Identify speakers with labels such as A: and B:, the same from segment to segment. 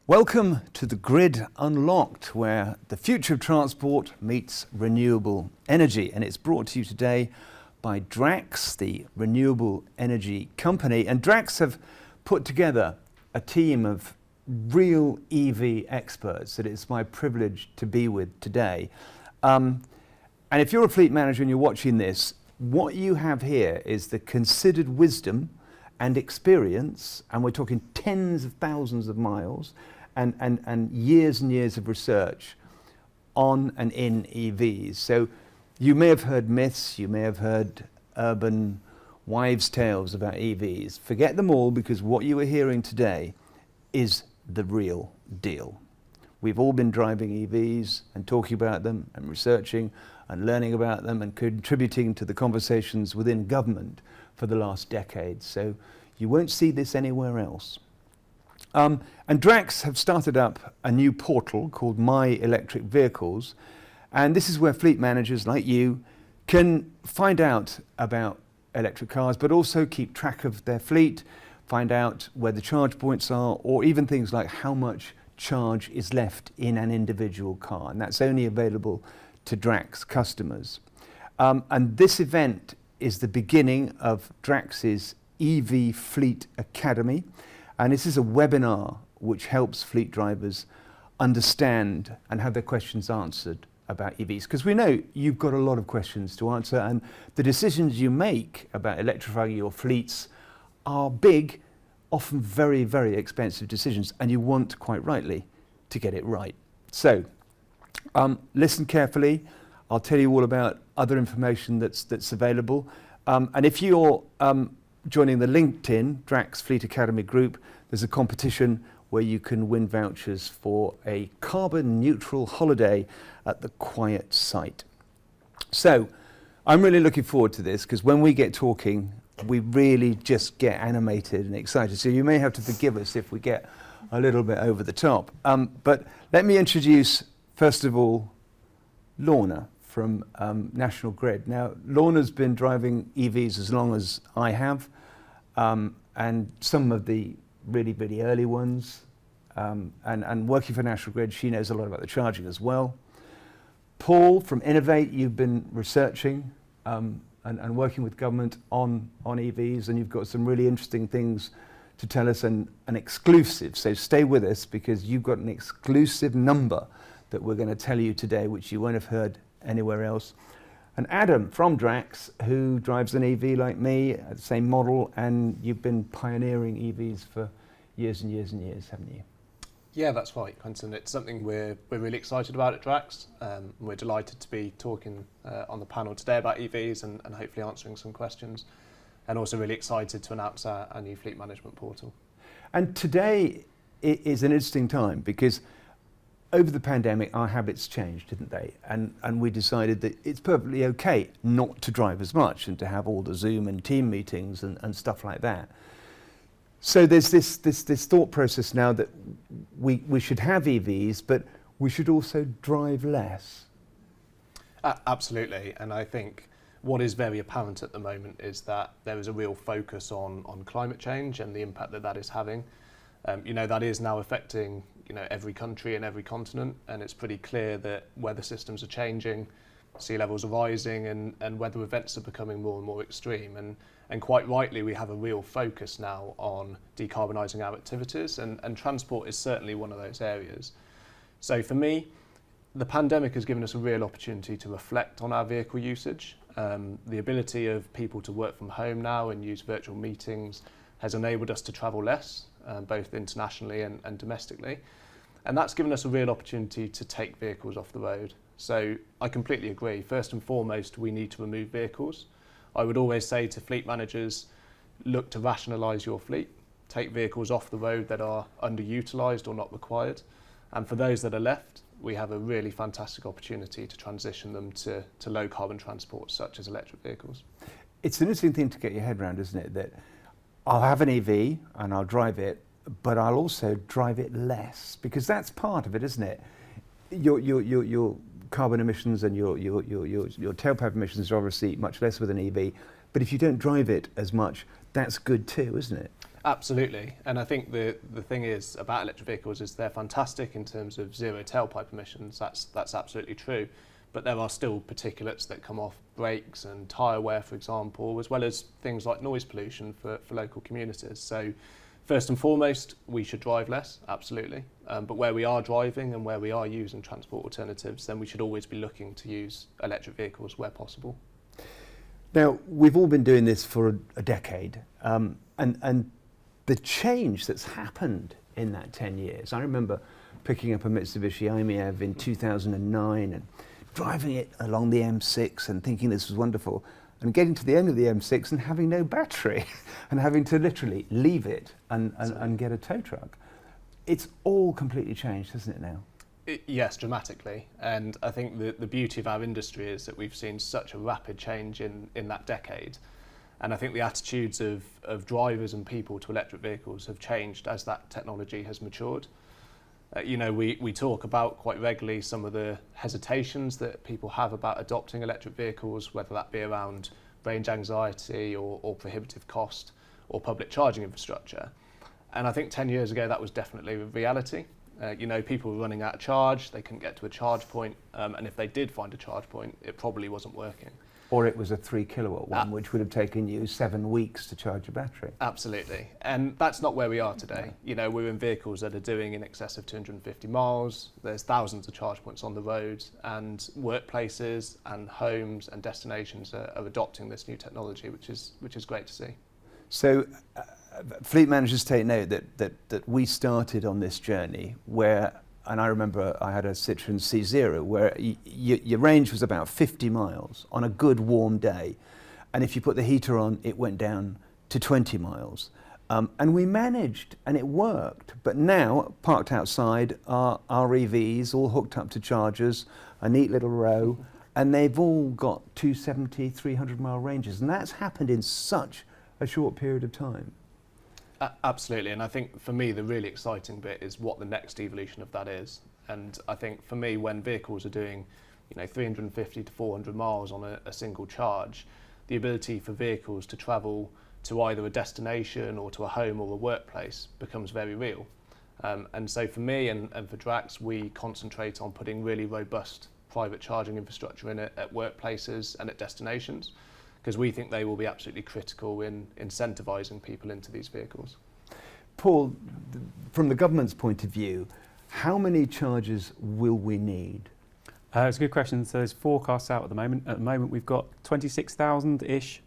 A: Welcome to the Grid Unlocked, where the future of transport meets renewable energy. And it's brought to you today by Drax, the renewable energy company. And Drax have put together a team of real EV experts that it's my privilege to be with today. And if you're a fleet manager and you're watching this, what you have here is the considered wisdom and experience, and we're talking tens of thousands of miles, and years of research on and in EVs. So you may have heard myths, you may have heard urban wives' tales about EVs. Forget them all, because what you are hearing today is the real deal. We've all been driving EVs and talking about them and researching and learning about them and contributing to the conversations within government for the last decade. So you won't see this anywhere else. And Drax have started up a new portal called My Electric Vehicles. And this is where fleet managers like you can find out about electric cars, but also keep track of their fleet, find out where the charge points are, or even things like how much charge is left in an individual car. And that's only available to Drax customers. And this event is the beginning of Drax's EV Fleet Academy. And this is a webinar which helps fleet drivers understand and have their questions answered about EVs. Because we know you've got a lot of questions to answer, and the decisions you make about electrifying your fleets are big, often very, very expensive decisions, and you want, quite rightly, to get it right. So listen carefully. I'll tell you all about other information that's available. And if you're joining the LinkedIn Drax Fleet Academy group, there's a competition where you can win vouchers for a carbon neutral holiday at the Quiet Site. So I'm really looking forward to this, because when we get talking, we really just get animated and excited. So you may have to forgive us if we get a little bit over the top. But let me introduce, first of all, Lorna from National Grid. Now, Lorna's been driving EVs as long as I have, and some of the really, really early ones, and working for National Grid, she knows a lot about the charging as well. Paul from Innovate, you've been researching and working with government on EVs, and you've got some really interesting things to tell us, and an exclusive. So stay with us, because you've got an exclusive number that we're going to tell you today, which you won't have heard anywhere else. And Adam from Drax, who drives an EV like me, the same model, and you've been pioneering EVs for years and years and years, haven't you?
B: Yeah, that's right, Quentin. It's something we're really excited about at Drax. We're delighted to be talking on the panel today about EVs and hopefully answering some questions, and also really excited to announce our new fleet management portal. And
A: today is an interesting time, because over the pandemic, our habits changed, didn't they? And we decided that it's perfectly okay not to drive as much and to have all the Zoom and team meetings and stuff like that. So there's this thought process now that we should have EVs, but we should also drive less.
B: Absolutely. And I think what is very apparent at the moment is that there is a real focus on climate change and the impact that is having. That is now affecting every country and every continent, and it's pretty clear that weather systems are changing, sea levels are rising, and weather events are becoming more and more extreme. And quite rightly, we have a real focus now on decarbonising our activities, and transport is certainly one of those areas. So for me, the pandemic has given us a real opportunity to reflect on our vehicle usage. The ability of people to work from home now and use virtual meetings has enabled us to travel less, both internationally and domestically. And that's given us a real opportunity to take vehicles off the road. So I completely agree. First and foremost, we need to remove vehicles. I would always say to fleet managers, look to rationalise your fleet. Take vehicles off the road that are underutilised or not required. And for those that are left, we have a really fantastic opportunity to transition them to low carbon transport, such as electric vehicles.
A: It's an interesting thing to get your head around, isn't it? That I'll have an EV and I'll drive it, but I'll also drive it less, because that's part of it, isn't it? Your carbon emissions and your tailpipe emissions are obviously much less with an EV, but if you don't drive it as much, that's good too, isn't it?
B: Absolutely, and I think the thing is about electric vehicles is they're fantastic in terms of zero tailpipe emissions. That's absolutely true, but there are still particulates that come off brakes and tyre wear, for example, as well as things like noise pollution for local communities. So first and foremost, we should drive less, absolutely, but where we are driving and where we are using transport alternatives, then we should always be looking to use electric vehicles where possible.
A: Now, we've all been doing this for a decade, and the change that's happened in that 10 years. I remember picking up a Mitsubishi i-MiEV in 2009 and driving it along the M6 and thinking this was wonderful, and getting to the end of the M6 and having no battery and having to literally leave it and get a tow truck. It's all completely changed, hasn't it now?
B: Yes, dramatically. And I think the beauty of our industry is that we've seen such a rapid change in that decade. And I think the attitudes of drivers and people to electric vehicles have changed as that technology has matured. We talk about quite regularly some of the hesitations that people have about adopting electric vehicles, whether that be around range anxiety or prohibitive cost or public charging infrastructure. And I think 10 years ago that was definitely a reality. People were running out of charge, they couldn't get to a charge point, and if they did find a charge point, it probably wasn't working.
A: Or it was a 3 kilowatt one, which would have taken you 7 weeks to charge a battery.
B: Absolutely. And that's not where we are today. We're in vehicles that are doing in excess of 250 miles. There's thousands of charge points on the road, and workplaces and homes and destinations are adopting this new technology, which is great to see.
A: So fleet managers take note that we started on this journey where, and I remember I had a Citroen C0 where your range was about 50 miles on a good warm day. And if you put the heater on, it went down to 20 miles. And we managed, and it worked. But now, parked outside, are our EVs all hooked up to chargers, a neat little row, and they've all got 270, 300 mile ranges. And that's happened in such a short period of time.
B: Absolutely, and I think for me the really exciting bit is what the next evolution of that is. And I think for me, when vehicles are doing 350 to 400 miles on a single charge, the ability for vehicles to travel to either a destination or to a home or a workplace becomes very real. And so for me and for Drax, we concentrate on putting really robust private charging infrastructure in it at workplaces and at destinations, because we think they will be absolutely critical in incentivising people into these vehicles.
A: Paul, from the government's point of view, how many chargers will we need?
C: It's a good question. So there's forecasts out at the moment. At the moment, we've got 26,000-ish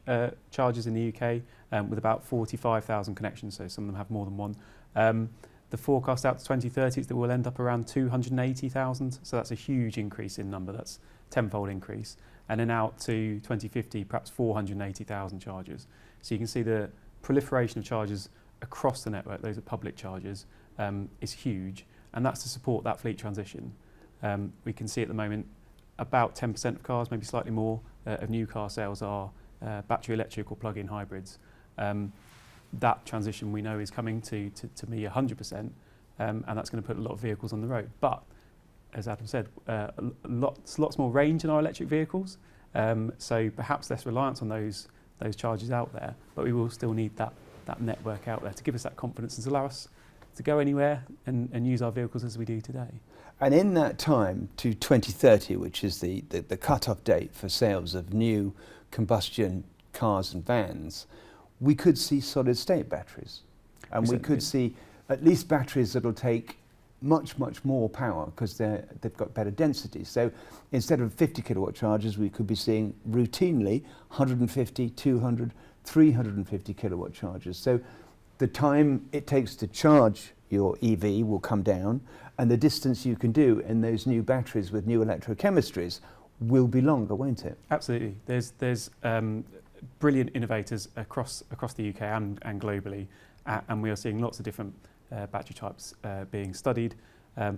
C: chargers in the UK with about 45,000 connections, so some of them have more than one. The forecast out to 2030 is that we'll end up around 280,000, so that's a huge increase in number. That's a tenfold increase. And then out to 2050, perhaps 480,000 chargers. So you can see the proliferation of chargers across the network, those are public chargers, is huge, and that's to support that fleet transition. We can see at the moment about 10% of cars, maybe slightly more, of new car sales are battery electric or plug-in hybrids. That transition we know is coming to me 100%, and that's going to put a lot of vehicles on the road. But as Adam said, lots more range in our electric vehicles, so perhaps less reliance on those chargers out there, but we will still need that network out there to give us that confidence and to allow us to go anywhere and use our vehicles as we do today.
A: And in that time to 2030, which is the cut-off date for sales of new combustion cars and vans, we could see solid-state batteries, and we could see at least batteries that will take much more power because they've got better density. So instead of 50 kilowatt chargers, we could be seeing routinely 150, 200, 350 kilowatt chargers. So the time it takes to charge your EV will come down, and the distance you can do in those new batteries with new electrochemistries will be longer, won't it?
C: Absolutely. There's brilliant innovators across the UK and globally, and we are seeing lots of different battery types being studied.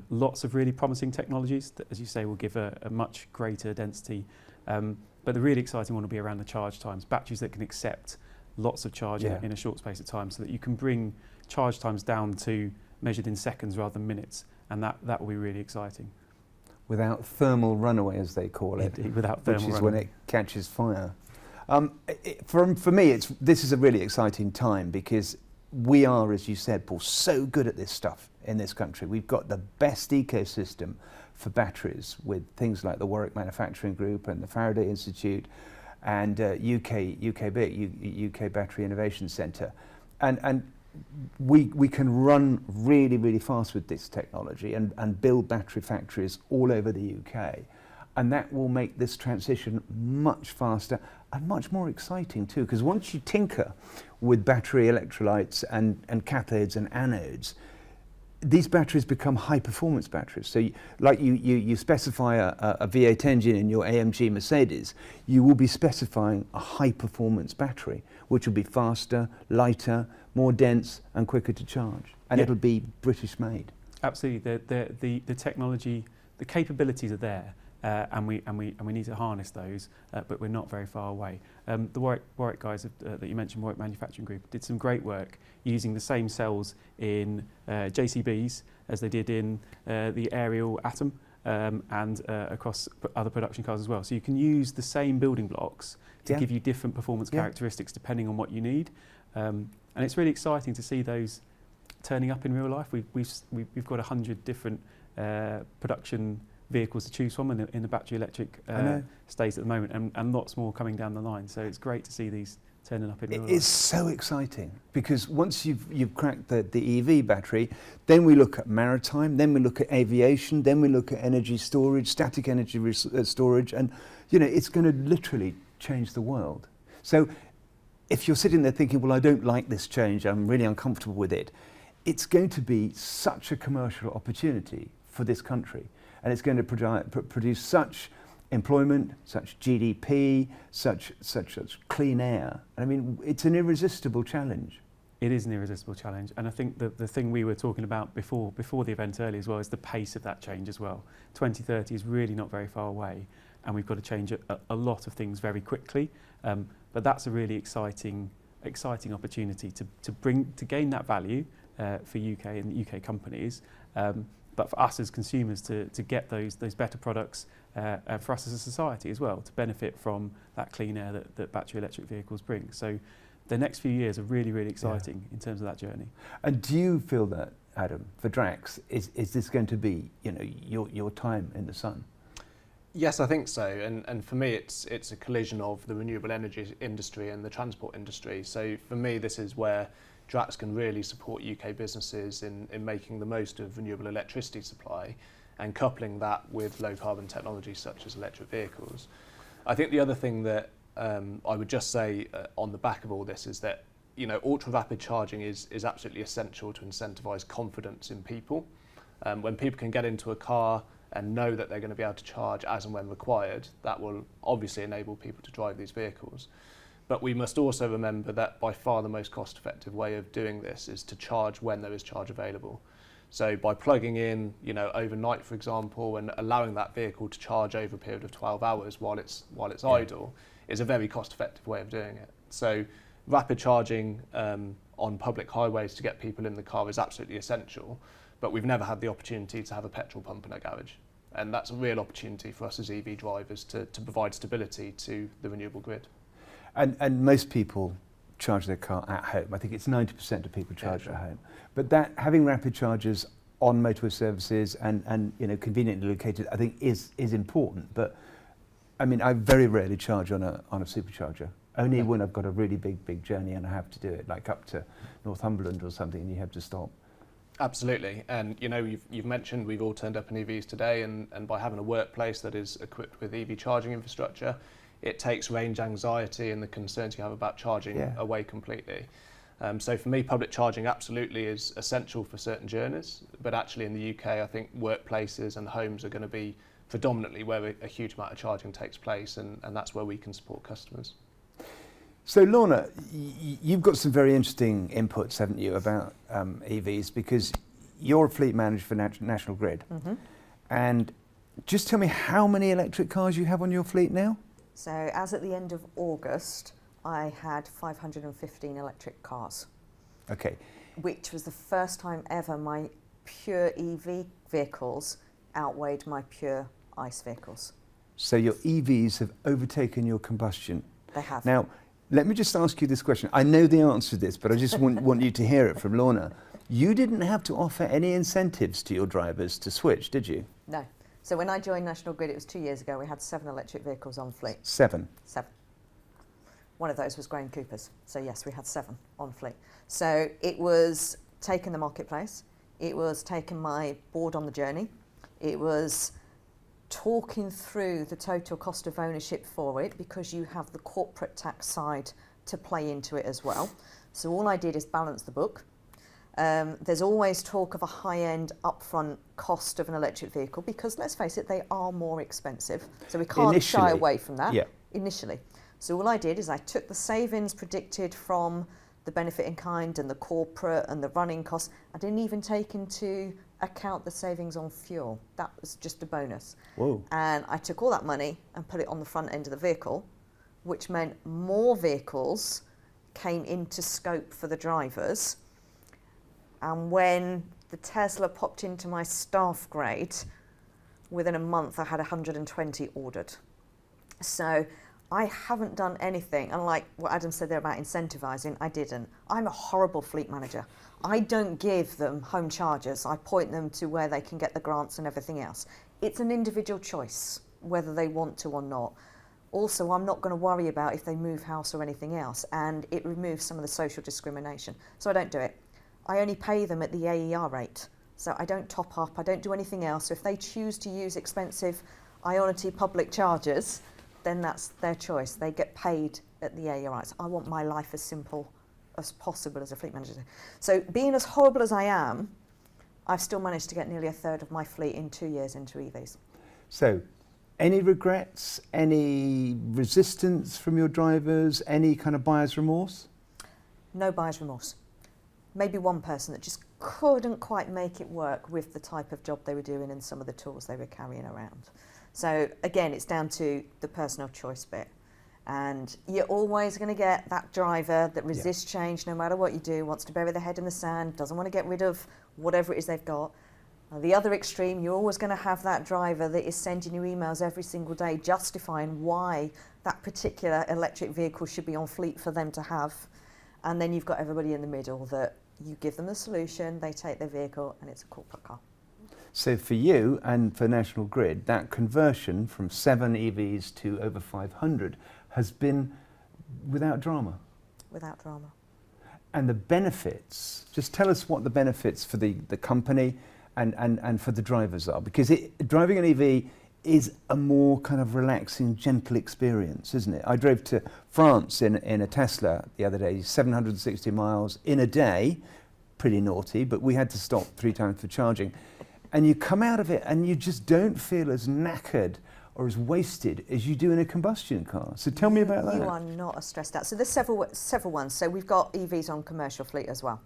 C: Lots of really promising technologies that, as you say, will give a much greater density. But the really exciting one will be around the charge times, batteries that can accept lots of charge in a short space of time, so that you can bring charge times down to measured in seconds rather than minutes, and that will be really exciting.
A: Without thermal runaway, as they call it,
C: indeed, without thermal
A: which is
C: runaway.
A: when it catches fire. For me, this is a really exciting time because we are, as you said, Paul, so good at this stuff in this country. We've got the best ecosystem for batteries with things like the Warwick Manufacturing Group and the Faraday Institute and UK Battery Innovation Centre. And we can run really, really fast with this technology and build battery factories all over the UK. And that will make this transition much faster and much more exciting too, because once you tinker with battery electrolytes and cathodes and anodes, these batteries become high-performance batteries. So you specify a V8 engine in your AMG Mercedes, you will be specifying a high-performance battery, which will be faster, lighter, more dense and quicker to charge. And it'll be British-made.
C: Absolutely. The technology, the capabilities are there. And we need to harness those, but we're not very far away. The Warwick guys that you mentioned, Warwick Manufacturing Group, did some great work using the same cells in JCBs as they did in the Ariel Atom and across other production cars as well. So you can use the same building blocks to give you different performance characteristics depending on what you need. And it's really exciting to see those turning up in real life. We've got 100 different production vehicles to choose from in the battery electric state at the moment, and lots more coming down the line. So it's great to see these turning up in real life.
A: It's so exciting because once you've cracked the EV battery, then we look at maritime, then we look at aviation, then we look at energy storage, static energy storage, and it's going to literally change the world. So if you're sitting there thinking, well, I don't like this change, I'm really uncomfortable with it, it's going to be such a commercial opportunity for this country. And it's going to produce such employment, such GDP, such clean air. I mean, it's an irresistible challenge.
C: It is an irresistible challenge, and I think that the thing we were talking about before the event earlier as well is the pace of that change as well. 2030 is really not very far away, and we've got to change a lot of things very quickly. But that's a really exciting opportunity to gain that value for UK and UK companies. But for us as consumers to get those better products, for us as a society as well, to benefit from that clean air that battery electric vehicles bring. So the next few years are really, really exciting in terms of that journey. And
A: do you feel that, Adam, for Drax, is this going to be your time in the sun?
B: Yes, I think so. And for me, it's a collision of the renewable energy industry and the transport industry. So for me, this is where Drax can really support UK businesses in making the most of renewable electricity supply and coupling that with low carbon technologies such as electric vehicles. I think the other thing that I would just say on the back of all this is that ultra rapid charging is absolutely essential to incentivise confidence in people. When people can get into a car and know that they're going to be able to charge as and when required, that will obviously enable people to drive these vehicles. But we must also remember that by far the most cost-effective way of doing this is to charge when there is charge available. So by plugging in, overnight, for example, and allowing that vehicle to charge over a period of 12 hours while it's idle, is a very cost-effective way of doing it. So rapid charging on public highways to get people in the car is absolutely essential, but we've never had the opportunity to have a petrol pump in a garage. And that's a real opportunity for us as EV drivers to provide stability to the renewable grid.
A: And most people charge their car at home. I think it's 90% of people charge at home. But that having rapid chargers on motorway services and conveniently located, I think is important. But I mean, I very rarely charge on a supercharger. Only when I've got a really big journey and I have to do it, like up to Northumberland or something, and you have to stop.
B: Absolutely, and you've mentioned we've all turned up in EVs today, and by having a workplace that is equipped with EV charging infrastructure, it takes range anxiety and the concerns you have about charging away completely. So for me, public charging absolutely is essential for certain journeys, but actually in the UK, I think workplaces and homes are going to be predominantly where a huge amount of charging takes place, and that's where we can support customers.
A: So Lorna, you've got some very interesting inputs, haven't you, about EVs, because you're a fleet manager for National Grid. Mm-hmm. And just tell me how many electric cars you have on your fleet now?
D: So as at the end of August, I had 515 electric cars.
A: Okay.
D: Which was the first time ever my pure EV vehicles outweighed my pure ICE vehicles.
A: So your EVs have overtaken your combustion.
D: They have.
A: Now, Let me just ask you this question. I know the answer to this, but I just want you to hear it from Lorna. You didn't have to offer any incentives to your drivers to switch, did you?
D: No. So when I joined National Grid, it was 2 years ago, we had 7 electric vehicles on fleet.
A: 7.
D: 7. One of those was Graham Cooper's. So yes, we had 7 on fleet. So it was taking the marketplace. It was taking my board on the journey. It was talking through the total cost of ownership for it, because you have the corporate tax side to play into it as well. So all I did is balance the book. There's always talk of a high-end upfront cost of an electric vehicle, because let's face it, they are more expensive. So we can't shy away from that initially. So all I did is I took the savings predicted from the benefit in kind and the corporate and the running costs. I didn't even take into account the savings on fuel. That was just a bonus.
A: Whoa.
D: And I took all that money and put it on the front end of the vehicle, which meant more vehicles came into scope for the drivers. And when the Tesla popped into my staff grade, within a month I had 120 ordered. So I haven't done anything, and like what Adam said there about incentivising, I didn't. I'm a horrible fleet manager. I don't give them home chargers. I point them to where they can get the grants and everything else. It's an individual choice whether they want to or not. Also, I'm not going to worry about if they move house or anything else, and it removes some of the social discrimination. So I don't do it. I only pay them at the AER rate. So I don't top up, I don't do anything else. So if they choose to use expensive Ionity public chargers, then that's their choice. They get paid at the AER rates. I want my life as simple as possible as a fleet manager. So being as horrible as I am, I've still managed to get nearly a third of my fleet in 2 years into EVs.
A: So, any regrets, any resistance from your drivers, any kind of buyer's remorse?
D: No buyer's remorse. Maybe one person that just couldn't quite make it work with the type of job they were doing and some of the tools they were carrying around. So again, it's down to the personal choice bit. And you're always going to get that driver that resists change no matter what you do, wants to bury their head in the sand, doesn't want to get rid of whatever it is they've got. On the other extreme, you're always going to have that driver that is sending you emails every single day justifying why that particular electric vehicle should be on fleet for them to have. And then you've got everybody in the middle that you give them the solution, they take their vehicle, and it's a corporate car.
A: So for you and for National Grid, that conversion from 7 EVs to over 500 has been without drama?
D: Without drama.
A: And the benefits, just tell us what the benefits for the company and for the drivers are, because driving an EV is a more kind of relaxing, gentle experience, isn't it? I drove to France in a Tesla the other day, 760 miles in a day, pretty naughty, but we had to stop 3 times for charging. And you come out of it and you just don't feel as knackered or as wasted as you do in a combustion car. So tell me about that.
D: You are not as stressed out. So there's several ones. So we've got EVs on commercial fleet as well.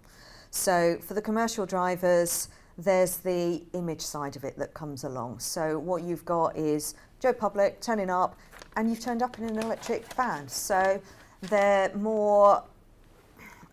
D: So for the commercial drivers, there's the image side of it that comes along. So what you've got is Joe Public turning up, and you've turned up in an electric van. So they're more,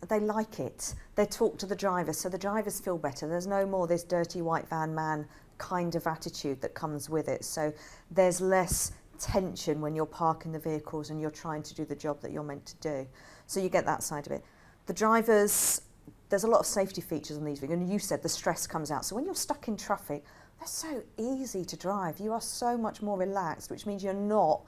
D: they like it. They talk to the drivers, so the drivers feel better. There's no more this dirty white van man kind of attitude that comes with it. So there's less tension when you're parking the vehicles and you're trying to do the job that you're meant to do. So you get that side of it. The drivers, there's a lot of safety features on these vehicles, and you said the stress comes out. So when you're stuck in traffic, they're so easy to drive. You are so much more relaxed, which means you're not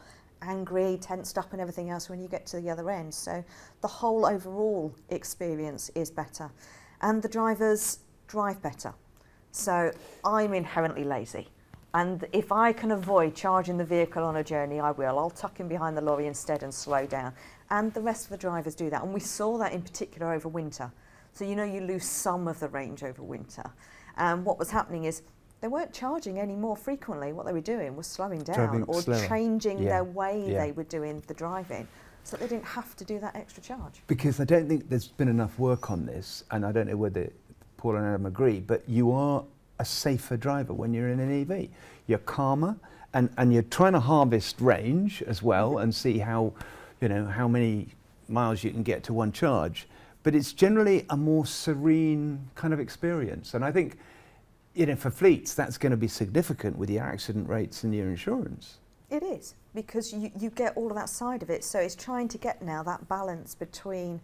D: angry, tensed up and everything else when you get to the other end. So the whole overall experience is better. And the drivers drive better. So I'm inherently lazy. And if I can avoid charging the vehicle on a journey, I will. I'll tuck in behind the lorry instead and slow down. And the rest of the drivers do that. And we saw that in particular over winter. So you lose some of the range over winter. And what was happening is they weren't charging any more frequently. What they were doing was slowing down or changing their way they were doing the driving, so they didn't have to do that extra charge.
A: Because I don't think there's been enough work on this, and I don't know whether Paul and Adam agree, but you are a safer driver when you're in an EV. You're calmer, and you're trying to harvest range as well and see how many miles you can get to one charge. But it's generally a more serene kind of experience. And I think, for fleets, that's going to be significant with your accident rates and your insurance.
D: It is, because you get all of that side of it. So it's trying to get now that balance between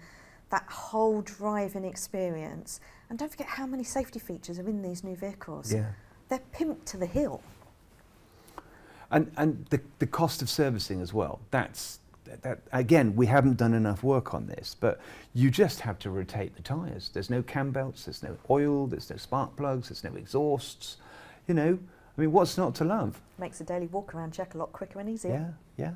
D: that whole driving experience. And don't forget how many safety features are in these new vehicles.
A: Yeah.
D: They're pimped to the hill.
A: And the cost of servicing as well. That again, we haven't done enough work on this, but you just have to rotate the tyres. There's no cam belts, there's no oil, there's no spark plugs, there's no exhausts. You know, I mean, what's not to love?
D: Makes the daily walk around check a lot quicker and easier.
A: Yeah, yeah.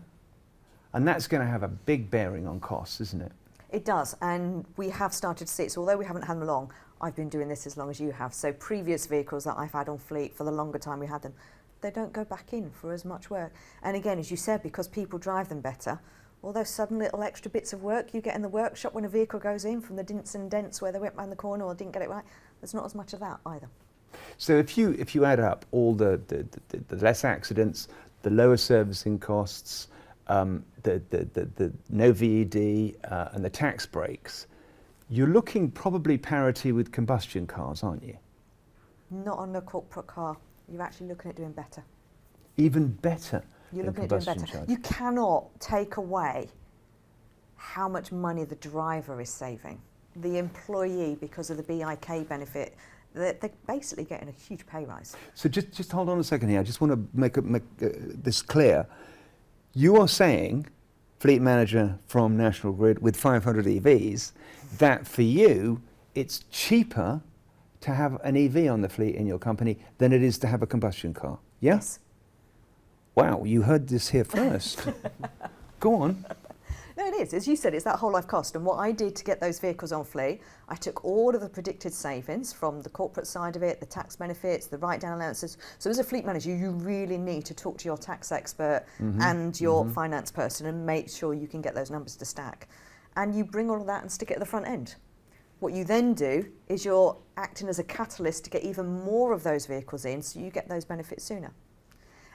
A: And that's going to have a big bearing on costs, isn't it?
D: It does, and we have started to see it. So although we haven't had them long, I've been doing this as long as you have. So previous vehicles that I've had on fleet, for the longer time we had them, they don't go back in for as much work. And again, as you said, because people drive them better, all those sudden little extra bits of work you get in the workshop when a vehicle goes in, from the dints and dents where they went round the corner or didn't get it right, there's not as much of that either.
A: So if you add up all the less accidents, the lower servicing costs, the no VED and the tax breaks, you're looking probably parity with combustion cars, aren't you?
D: Not on a corporate car. You're actually looking at doing better.
A: Even better.
D: You're
A: than
D: looking at doing
A: combustion
D: better.
A: charge.
D: You cannot take away how much money the driver is saving. The employee, because of the BIK benefit, they're basically getting a huge pay rise.
A: So just hold on a second here. I just want to make this clear. You are saying, fleet manager from National Grid with 500 EVs, that for you it's cheaper to have an EV on the fleet in your company than it is to have a combustion car. Yeah?
D: Yes.
A: Wow, you heard this here first. Go on.
D: No, it is. As you said, it's that whole life cost. And what I did to get those vehicles on fleet, I took all of the predicted savings from the corporate side of it, the tax benefits, the write-down allowances. So as a fleet manager, you really need to talk to your tax expert and your finance person and make sure you can get those numbers to stack. And you bring all of that and stick it at the front end. What you then do is you're acting as a catalyst to get even more of those vehicles in, so you get those benefits sooner.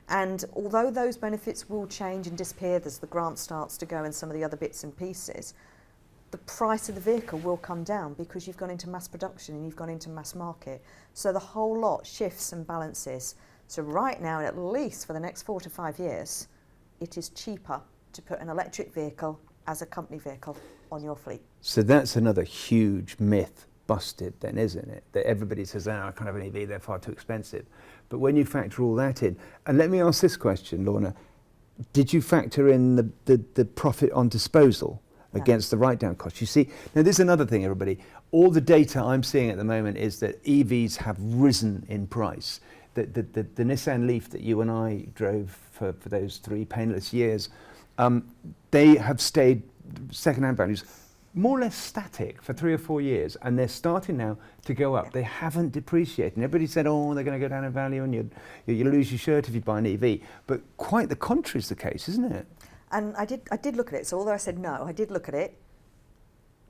D: And although those benefits will change and disappear as the grant starts to go and some of the other bits and pieces, the price of the vehicle will come down because you've gone into mass production and you've gone into mass market. So the whole lot shifts and balances. So right now, at least for the next 4 to 5 years, it is cheaper to put an electric vehicle as a company vehicle on your fleet.
A: So that's another huge myth busted then, isn't it? That everybody says, I can't have an EV, they're far too expensive. But when you factor all that in, and let me ask this question, Lorna, did you factor in the profit on disposal against the write-down cost? You see, now there's another thing, everybody. All the data I'm seeing at the moment is that EVs have risen in price. The Nissan Leaf that you and I drove for those 3 painless years, they have stayed, second-hand values, more or less static for 3 or 4 years, and they're starting now to go up. They haven't depreciated. And everybody said, oh, they're going to go down in value and you lose your shirt if you buy an EV. But quite the contrary is the case, isn't it?
D: And I did look at it. So although I said no, I did look at it,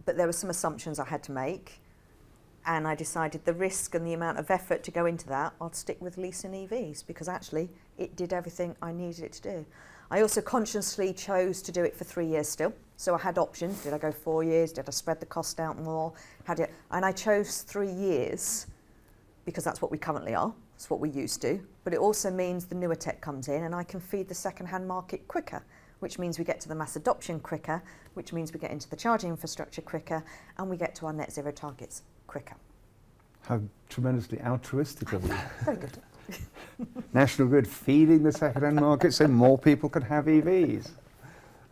D: but there were some assumptions I had to make. And I decided the risk and the amount of effort to go into that, I'd stick with leasing EVs because actually it did everything I needed it to do. I also consciously chose to do it for 3 years still. So I had options. Did I go 4 years? Did I spread the cost out more? And I chose 3 years because that's what we currently are. It's what we used to. But it also means the newer tech comes in and I can feed the second-hand market quicker, which means we get to the mass adoption quicker, which means we get into the charging infrastructure quicker, and we get to our net zero targets quicker.
A: How tremendously altruistic of you.
D: Very good.
A: National Grid feeding the second-hand market so more people could have EVs.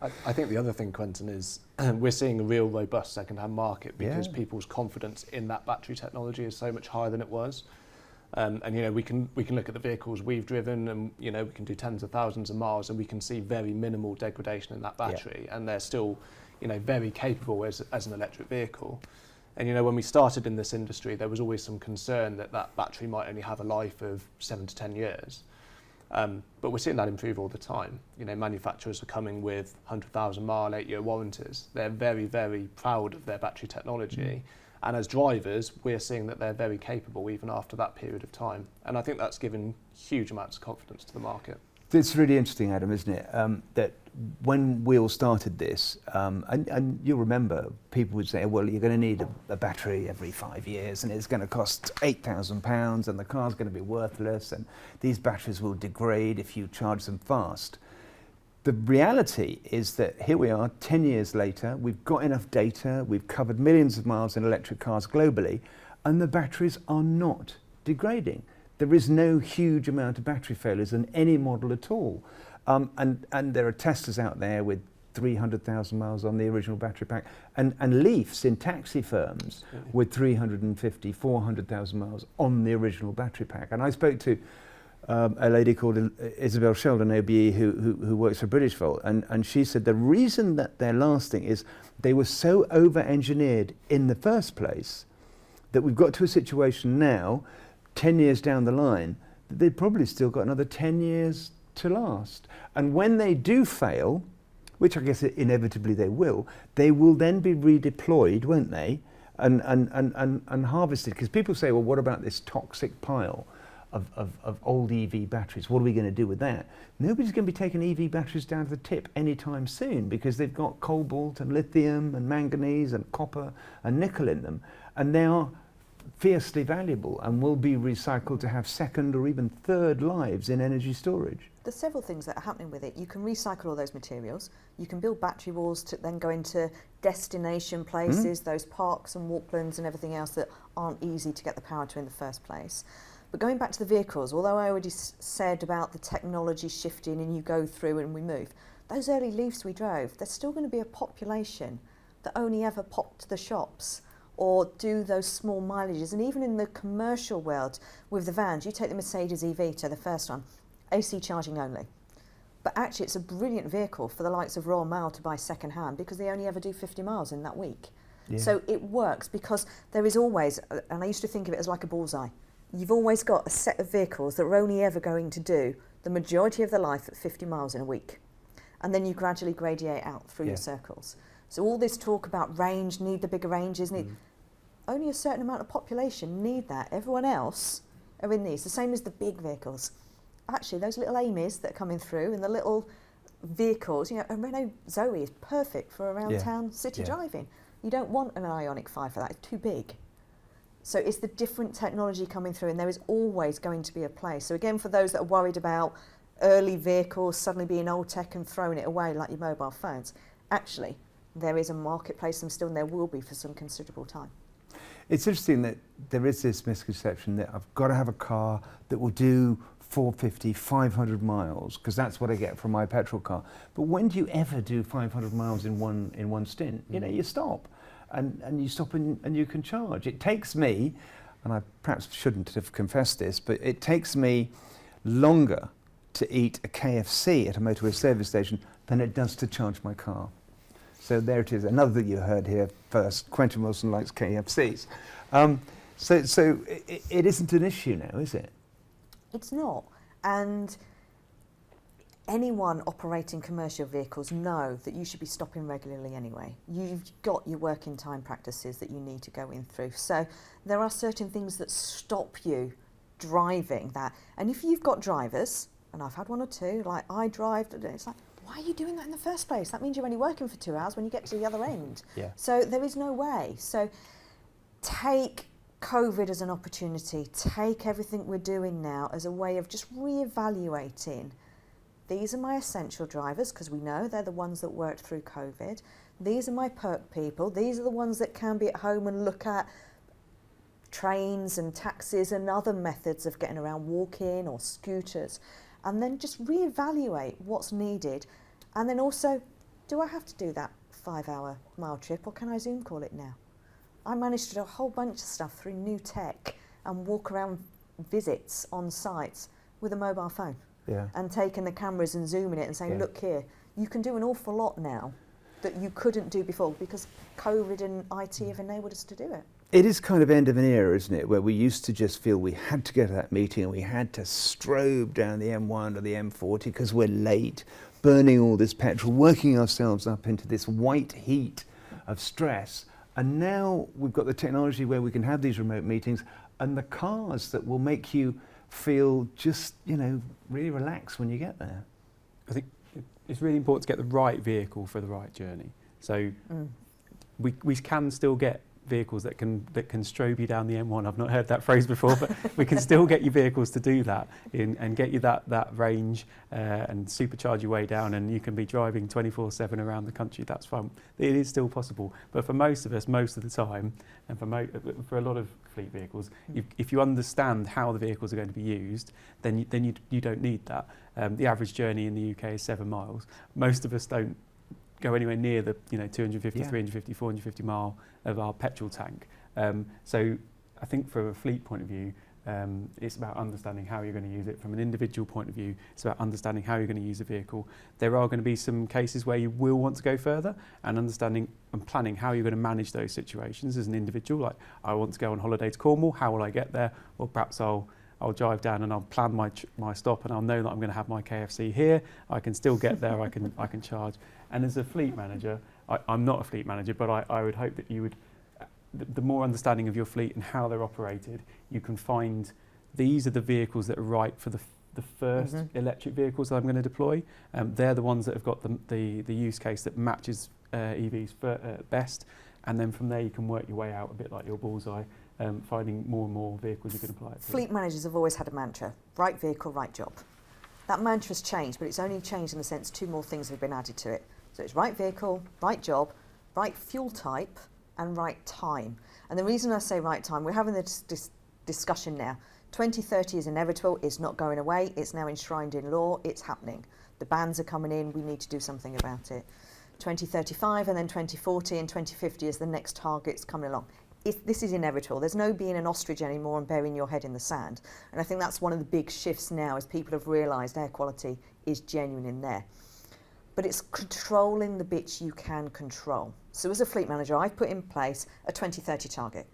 B: I think the other thing, Quentin, is we're seeing a real robust second-hand market because people's confidence in that battery technology is so much higher than it was. And you know, we can look at the vehicles we've driven, and you know, we can do tens of thousands of miles, and we can see very minimal degradation in that battery, and they're still, you know, very capable as an electric vehicle. And you know, when we started in this industry, there was always some concern that that battery might only have a life of 7 to 10 years. But we're seeing that improve all the time. You know, manufacturers are coming with 100,000 mile, 8-year warranties. They're very, very proud of their battery technology. And as drivers, we're seeing that they're very capable even after that period of time. And I think that's given huge amounts of confidence to the market.
A: It's really interesting, Adam, isn't it? That when we all started this, and you'll remember, people would say, well, you're going to need a battery every 5 years and it's going to cost £8,000 and the car's going to be worthless and these batteries will degrade if you charge them fast. the reality is that here we are 10 years later, we've got enough data, we've covered millions of miles in electric cars globally, and the batteries are not degrading. There is no huge amount of battery failures in any model at all. And there are testers out there with 300,000 miles on the original battery pack, and Leafs in taxi firms with 350, 400,000 miles on the original battery pack. And I spoke to a lady called Isabel Sheldon, OBE, who works for British Volt, and she said the reason that they're lasting is they were so over-engineered in the first place that we've got to a situation now, 10 years down the line, that they've probably still got another 10 years to last. And when they do fail, which I guess inevitably they will then be redeployed, won't they, and harvested. Because people say, well, what about this toxic pile of old EV batteries? What are we going to do with that? Nobody's going to be taking EV batteries down to the tip anytime soon, because they've got cobalt and lithium and manganese and copper and nickel in them, and they are fiercely valuable and will be recycled to have second or even third lives in energy storage.
D: There's several things that are happening with it. You can recycle all those materials. You can build battery walls to then go into destination places, those parks and walklands and everything else that aren't easy to get the power to in the first place. But going back to the vehicles, although I already said about the technology shifting and you go through and we move, those early Leafs we drove, there's still going to be a population that only ever pop to the shops or do those small mileages. And even in the commercial world with the vans, you take the Mercedes E-Vita, the first one, AC charging only. But actually it's a brilliant vehicle for the likes of Royal Mail to buy second hand because they only ever do 50 miles in that week. Yeah. So it works because there is always, and I used to think of it as like a bullseye, you've always got a set of vehicles that are only ever going to do the majority of their life at 50 miles in a week. And then you gradually gradiate out through your circles. So all this talk about range, need the bigger ranges, only a certain amount of population need that. Everyone else are in these, the same as the big vehicles. Actually, those little Amys that are coming through and the little vehicles, you know, a Renault Zoe is perfect for around town city driving. You don't want an Ioniq 5 for that, it's too big. So it's the different technology coming through, and there is always going to be a place. So again, for those that are worried about early vehicles suddenly being old tech and throwing it away like your mobile phones, actually, there is a marketplace and still there will be for some considerable time.
A: It's interesting that there is this misconception that I've got to have a car that will do 450, 500 miles, because that's what I get from my petrol car. But when do you ever do 500 miles in one stint? You know, you stop, and you stop and you can charge. It takes me, and I perhaps shouldn't have confessed this, but it takes me longer to eat a KFC at a motorway service station than it does to charge my car. So there it is, another that you heard here first. Quentin Wilson likes KFCs. So it isn't an issue now, is it?
D: It's not. And anyone operating commercial vehicles know that you should be stopping regularly anyway. You've got your working time practices that you need to go in through. So there are certain things that stop you driving that. And if you've got drivers, and I've had one or two, like I drive, it's like, why are you doing that in the first place? That means you're only working for 2 hours when you get to the other end. Yeah. So there is no way. So take COVID as an opportunity. Take everything we're doing now as a way of just reevaluating. These are my essential drivers, because we know they're the ones that worked through COVID. These are my perk people. These are the ones that can be at home and look at trains and taxis and other methods of getting around, walking or scooters. And then just reevaluate what's needed. And then also, do I have to do that 5-hour mile trip, or can I Zoom call it now? I managed to do a whole bunch of stuff through new tech and walk around visits on sites with a mobile phone. Yeah. And taking the cameras and zooming it and saying, look here, you can do an awful lot now that you couldn't do before because COVID and IT have enabled us to do it.
A: It is kind of end of an era, isn't it, where we used to just feel we had to go to that meeting and we had to strobe down the M1 or the M40 because we're late, burning all this petrol, working ourselves up into this white heat of stress. And now we've got the technology where we can have these remote meetings and the cars that will make you feel just, you know, really relaxed when you get there.
C: I think it's really important to get the right vehicle for the right journey. So we can still get vehicles that can strobe you down the M1. I've not heard that phrase before, but we can still get your vehicles to do that and get you that range and supercharge your way down, and you can be driving 24/7 around the country. That's fun. It is still possible, but for most of us, most of the time, and for a lot of fleet vehicles, if you understand how the vehicles are going to be used, then you don't need that. The average journey in the UK is 7 miles. Most of us don't go anywhere near the 250, 350, 450 mile of our petrol tank. So I think from a fleet point of view, it's about understanding how you're going to use it. From an individual point of view, it's about understanding how you're going to use a vehicle. There are going to be some cases where you will want to go further, and understanding and planning how you're going to manage those situations as an individual. Like, I want to go on holiday to Cornwall, how will I get there? Or perhaps I'll drive down and I'll plan my stop, and I'll know that I'm going to have my KFC here. I can still get there, I can charge. And as a fleet manager, I'm not a fleet manager, but I would hope that you would, the more understanding of your fleet and how they're operated, you can find these are the vehicles that are right for the first electric vehicles that I'm going to deploy. They're the ones that have got the use case that matches EVs best, and then from there you can work your way out a bit like your bullseye, finding more and more vehicles you can apply it to.
D: Fleet managers have always had a mantra: right vehicle, right job. That mantra's changed, but it's only changed in the sense 2 more things have been added to it. So it's right vehicle, right job, right fuel type, and right time. And the reason I say right time, we're having this discussion now. 2030 is inevitable, it's not going away, it's now enshrined in law, it's happening. The bans are coming in, we need to do something about it. 2035 and then 2040 and 2050 is the next targets coming along. This is inevitable. There's no being an ostrich anymore and burying your head in the sand. And I think that's one of the big shifts now, as people have realised air quality is genuine in there. But it's controlling the bits you can control. So as a fleet manager, I've put in place a 2030 target.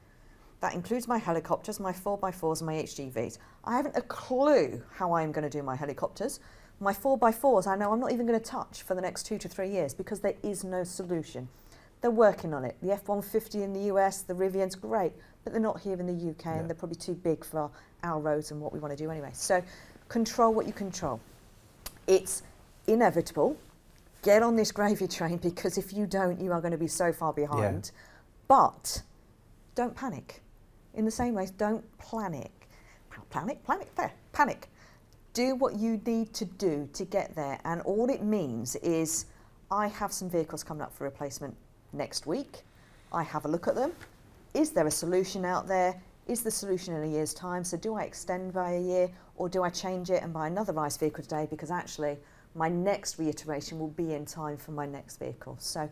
D: That includes my helicopters, my 4x4s and my HGVs. I haven't a clue how I'm going to do my helicopters. My 4x4s, I know I'm not even going to touch for the next 2 to 3 years because there is no solution. They're working on it. The F-150 in the US, the Rivian's great, but they're not here in the UK and they're probably too big for our roads and what we want to do anyway. So control what you control. It's inevitable. Get on this gravy train, because if you don't, you are going to be so far behind. But don't panic. In the same way, don't panic. Panic. Do what you need to do to get there. And all it means is, I have some vehicles coming up for replacement next week. I have a look at them. Is there a solution out there? Is the solution in a year's time? So do I extend by a year, or do I change it and buy another ICE vehicle today, because actually my next reiteration will be in time for my next vehicle? So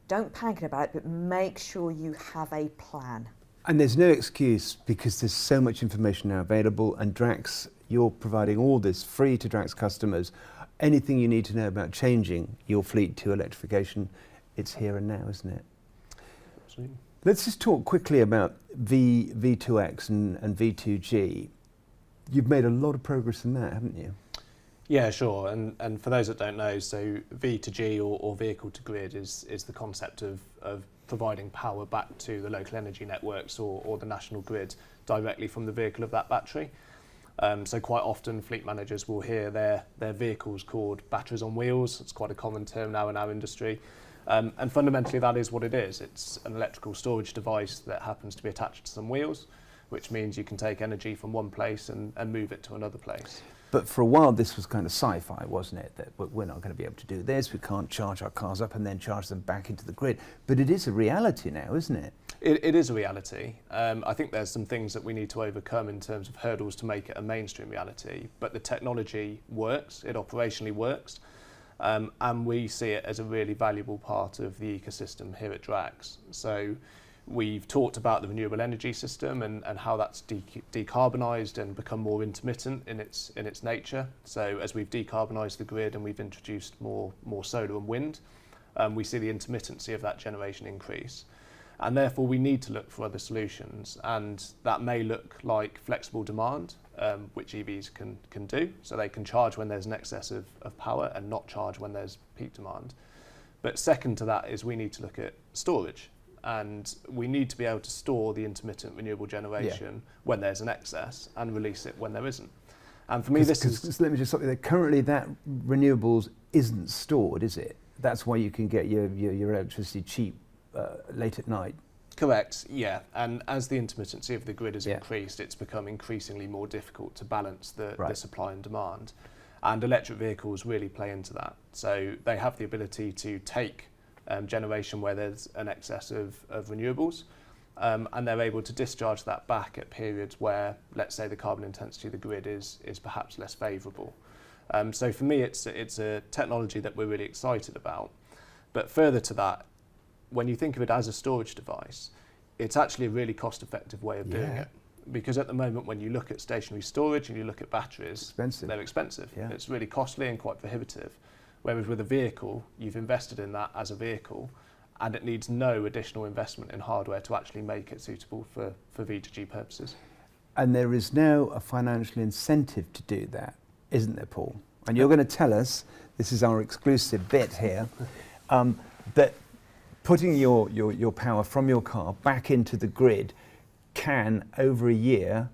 D: don't panic about it, but make sure you have a plan.
A: And there's no excuse, because there's so much information now available, and Drax, you're providing all this free to Drax customers. Anything you need to know about changing your fleet to electrification, it's here and now, isn't it?
B: Absolutely.
A: Let's just talk quickly about V2X and V2G. You've made a lot of progress in that, haven't you?
B: Yeah, sure. And for those that don't know, so V2G or vehicle to grid is the concept of providing power back to the local energy networks or the national grid directly from the vehicle of that battery. So quite often fleet managers will hear their vehicles called batteries on wheels. It's quite a common term now in our industry. And fundamentally that is what it is. It's an electrical storage device that happens to be attached to some wheels, which means you can take energy from one place and move it to another place.
A: But for a while this was kind of sci-fi, wasn't it? That we're not going to be able to do this, we can't charge our cars up and then charge them back into the grid. But it is a reality now, isn't it?
B: It is a reality. I think there's some things that we need to overcome in terms of hurdles to make it a mainstream reality. But the technology works, it operationally works, and we see it as a really valuable part of the ecosystem here at Drax. So we've talked about the renewable energy system and how that's decarbonised and become more intermittent in its nature. So as we've decarbonised the grid and we've introduced more solar and wind, we see the intermittency of that generation increase. And therefore we need to look for other solutions, and that may look like flexible demand, which EVs can do. So they can charge when there's an excess of power and not charge when there's peak demand. But second to that is we need to look at storage. And we need to be able to store the intermittent renewable generation when there's an excess and release it when there isn't. And for me, this is...
A: Let me just stop you there. Currently, that renewables isn't stored, is it? That's why you can get your electricity cheap late at night.
B: Correct, yeah. And as the intermittency of the grid has
A: Yeah.
B: increased, it's become increasingly more difficult to balance the
A: Right.
B: supply and demand. And electric vehicles really play into that. So they have the ability to take generation where there's an excess of renewables, and they're able to discharge that back at periods where, let's say, the carbon intensity of the grid is perhaps less favourable. So for me, it's a technology that we're really excited about. But further to that, when you think of it as a storage device, it's actually a really cost-effective way of doing
A: Yeah.
B: it. Because at the moment, when you look at stationary storage and you look at batteries,
A: Expensive.
B: they're expensive.
A: Yeah.
B: It's really costly and quite prohibitive. Whereas with a vehicle, you've invested in that as a vehicle, and it needs no additional investment in hardware to actually make it suitable for V2G purposes.
A: And there is now a financial incentive to do that, isn't there, Paul? And you're going to tell us, this is our exclusive bit here, that putting your power from your car back into the grid can, over a year,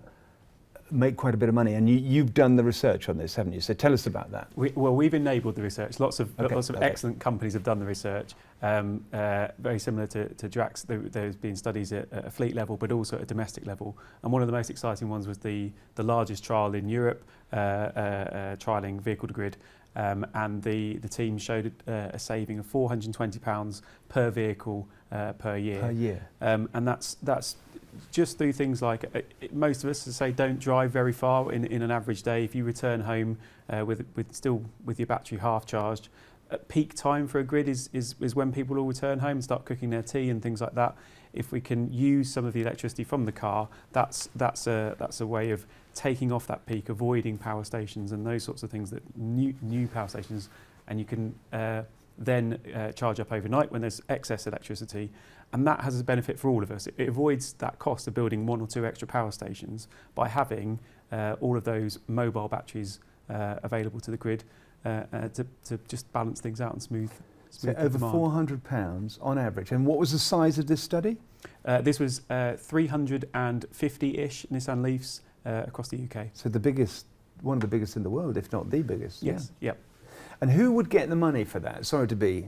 A: make quite a bit of money. And you've done the research on this, haven't you? So tell us about that.
C: We've enabled the research. Lots of
A: Okay,
C: excellent companies have done the research. Very similar to Drax, there's been studies at a fleet level, but also at a domestic level. And one of the most exciting ones was the largest trial in Europe, trialling vehicle to grid. And the team showed a saving of £420 per vehicle per year.
A: Per year.
C: And that's just through things like, most of us say don't drive very far in an average day. If you return home with your battery half charged, at peak time for a grid is when people will return home and start cooking their tea and things like that. If we can use some of the electricity from the car, that's a way of taking off that peak, avoiding power stations and those sorts of things that new power stations, and you can then charge up overnight when there's excess electricity, and that has a benefit for all of us. It avoids that cost of building 1 or 2 extra power stations by having all of those mobile batteries available to the grid to just balance things out and smooth
A: So over £400 on average. And what was the size of this study?
C: This was 350-ish Nissan Leafs across the UK.
A: So one of the biggest in the world, if not the biggest.
C: Yes.
A: Yeah.
C: Yep.
A: And who would get the money for that? Sorry to be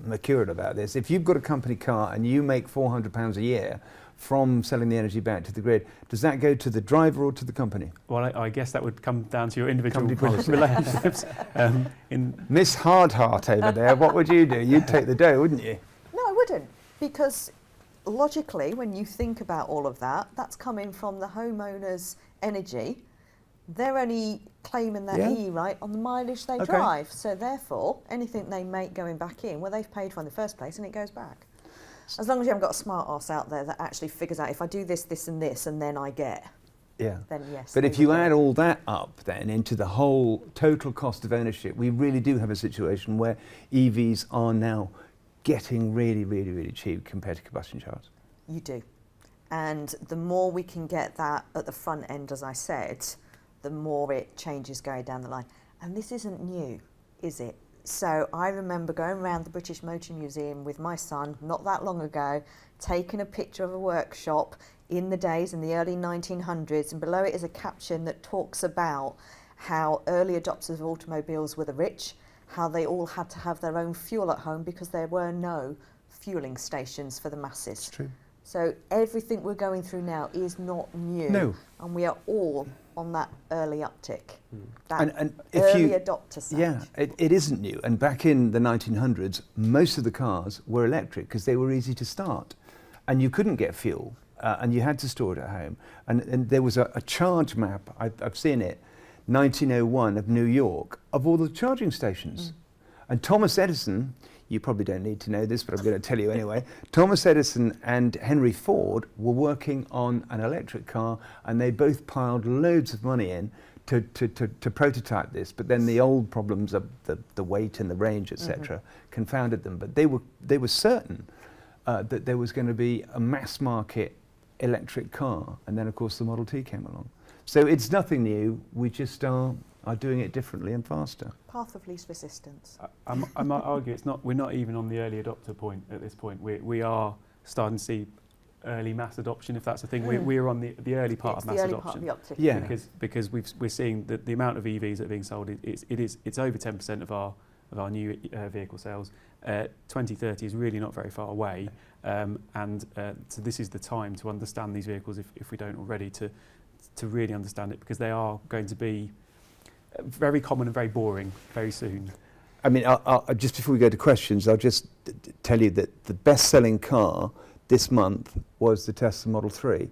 A: mercurial about this. If you've got a company car and you make £400 a year from selling the energy back to the grid, does that go to the driver or to the company?
C: Well, I guess that would come down to your individual
A: Company policy.
C: relationships.
A: Miss Hardheart over there, what would you do? You'd take the dough, wouldn't you?
D: No, I wouldn't, because logically, when you think about all of that, that's coming from the homeowner's energy. They're only claiming that E, right, on the mileage they drive. So therefore, anything they make going back in, well, they've paid for in the first place, and it goes back. As long as you haven't got a smart arse out there that actually figures out, if I do this, this and this, and then I get, then yes.
A: But if you add all that up then into the whole total cost of ownership, we really do have a situation where EVs are now getting really, really, really cheap compared to combustion cars.
D: You do. And the more we can get that at the front end, as I said, the more it changes going down the line. And this isn't new, is it? So I remember going around the British Motor Museum with my son not that long ago, taking a picture of a workshop in the early 1900s, and below it is a caption that talks about how early adopters of automobiles were the rich, how they all had to have their own fuel at home because there were no fueling stations for the masses.
A: It's true.
D: So everything we're going through now is not new.
A: No.
D: And we are all on that early uptick, that
A: And if
D: early adopter side.
A: Yeah, it isn't new. And back in the 1900s, most of the cars were electric because they were easy to start. And you couldn't get fuel, and you had to store it at home. And there was a charge map, I've seen it, 1901 of New York, of all the charging stations. And Thomas Edison, you probably don't need to know this, but I'm going to tell you anyway. Thomas Edison and Henry Ford were working on an electric car, and they both piled loads of money in to prototype this. But then the old problems of the weight and the range, etc., confounded them. But they were certain that there was going to be a mass market electric car, and then of course the Model T came along. So it's nothing new. We just are doing it differently and faster.
D: Path of least resistance.
C: I might argue we're not even on the early adopter point at this point. We are starting to see early mass adoption, if that's a thing. We're on the early part of mass adoption.
D: Part of the uptick.
A: Yeah.
C: Because we're seeing that the amount of EVs that are being sold, it's over 10% of our of our new vehicle sales. 2030 is really not very far away, so this is the time to understand these vehicles if we don't already, to really understand it, because they are going to be very common and very boring very soon.
A: I mean, I'll, just before we go to questions, I'll just tell you that the best-selling car this month was the Tesla Model 3,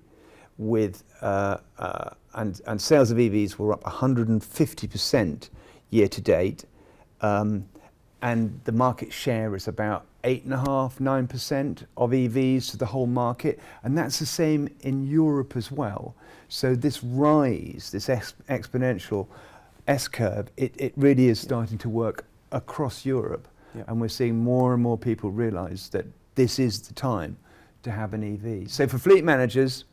A: with and sales of EVs were up 150% year to date, and the market share is about 8.5–9% of EVs to the whole market, and that's the same in Europe as well. So this rise, this exponential S-curve, it really is starting to work across Europe, and we're seeing more and more people realise that this is the time to have an EV. So for fleet managers,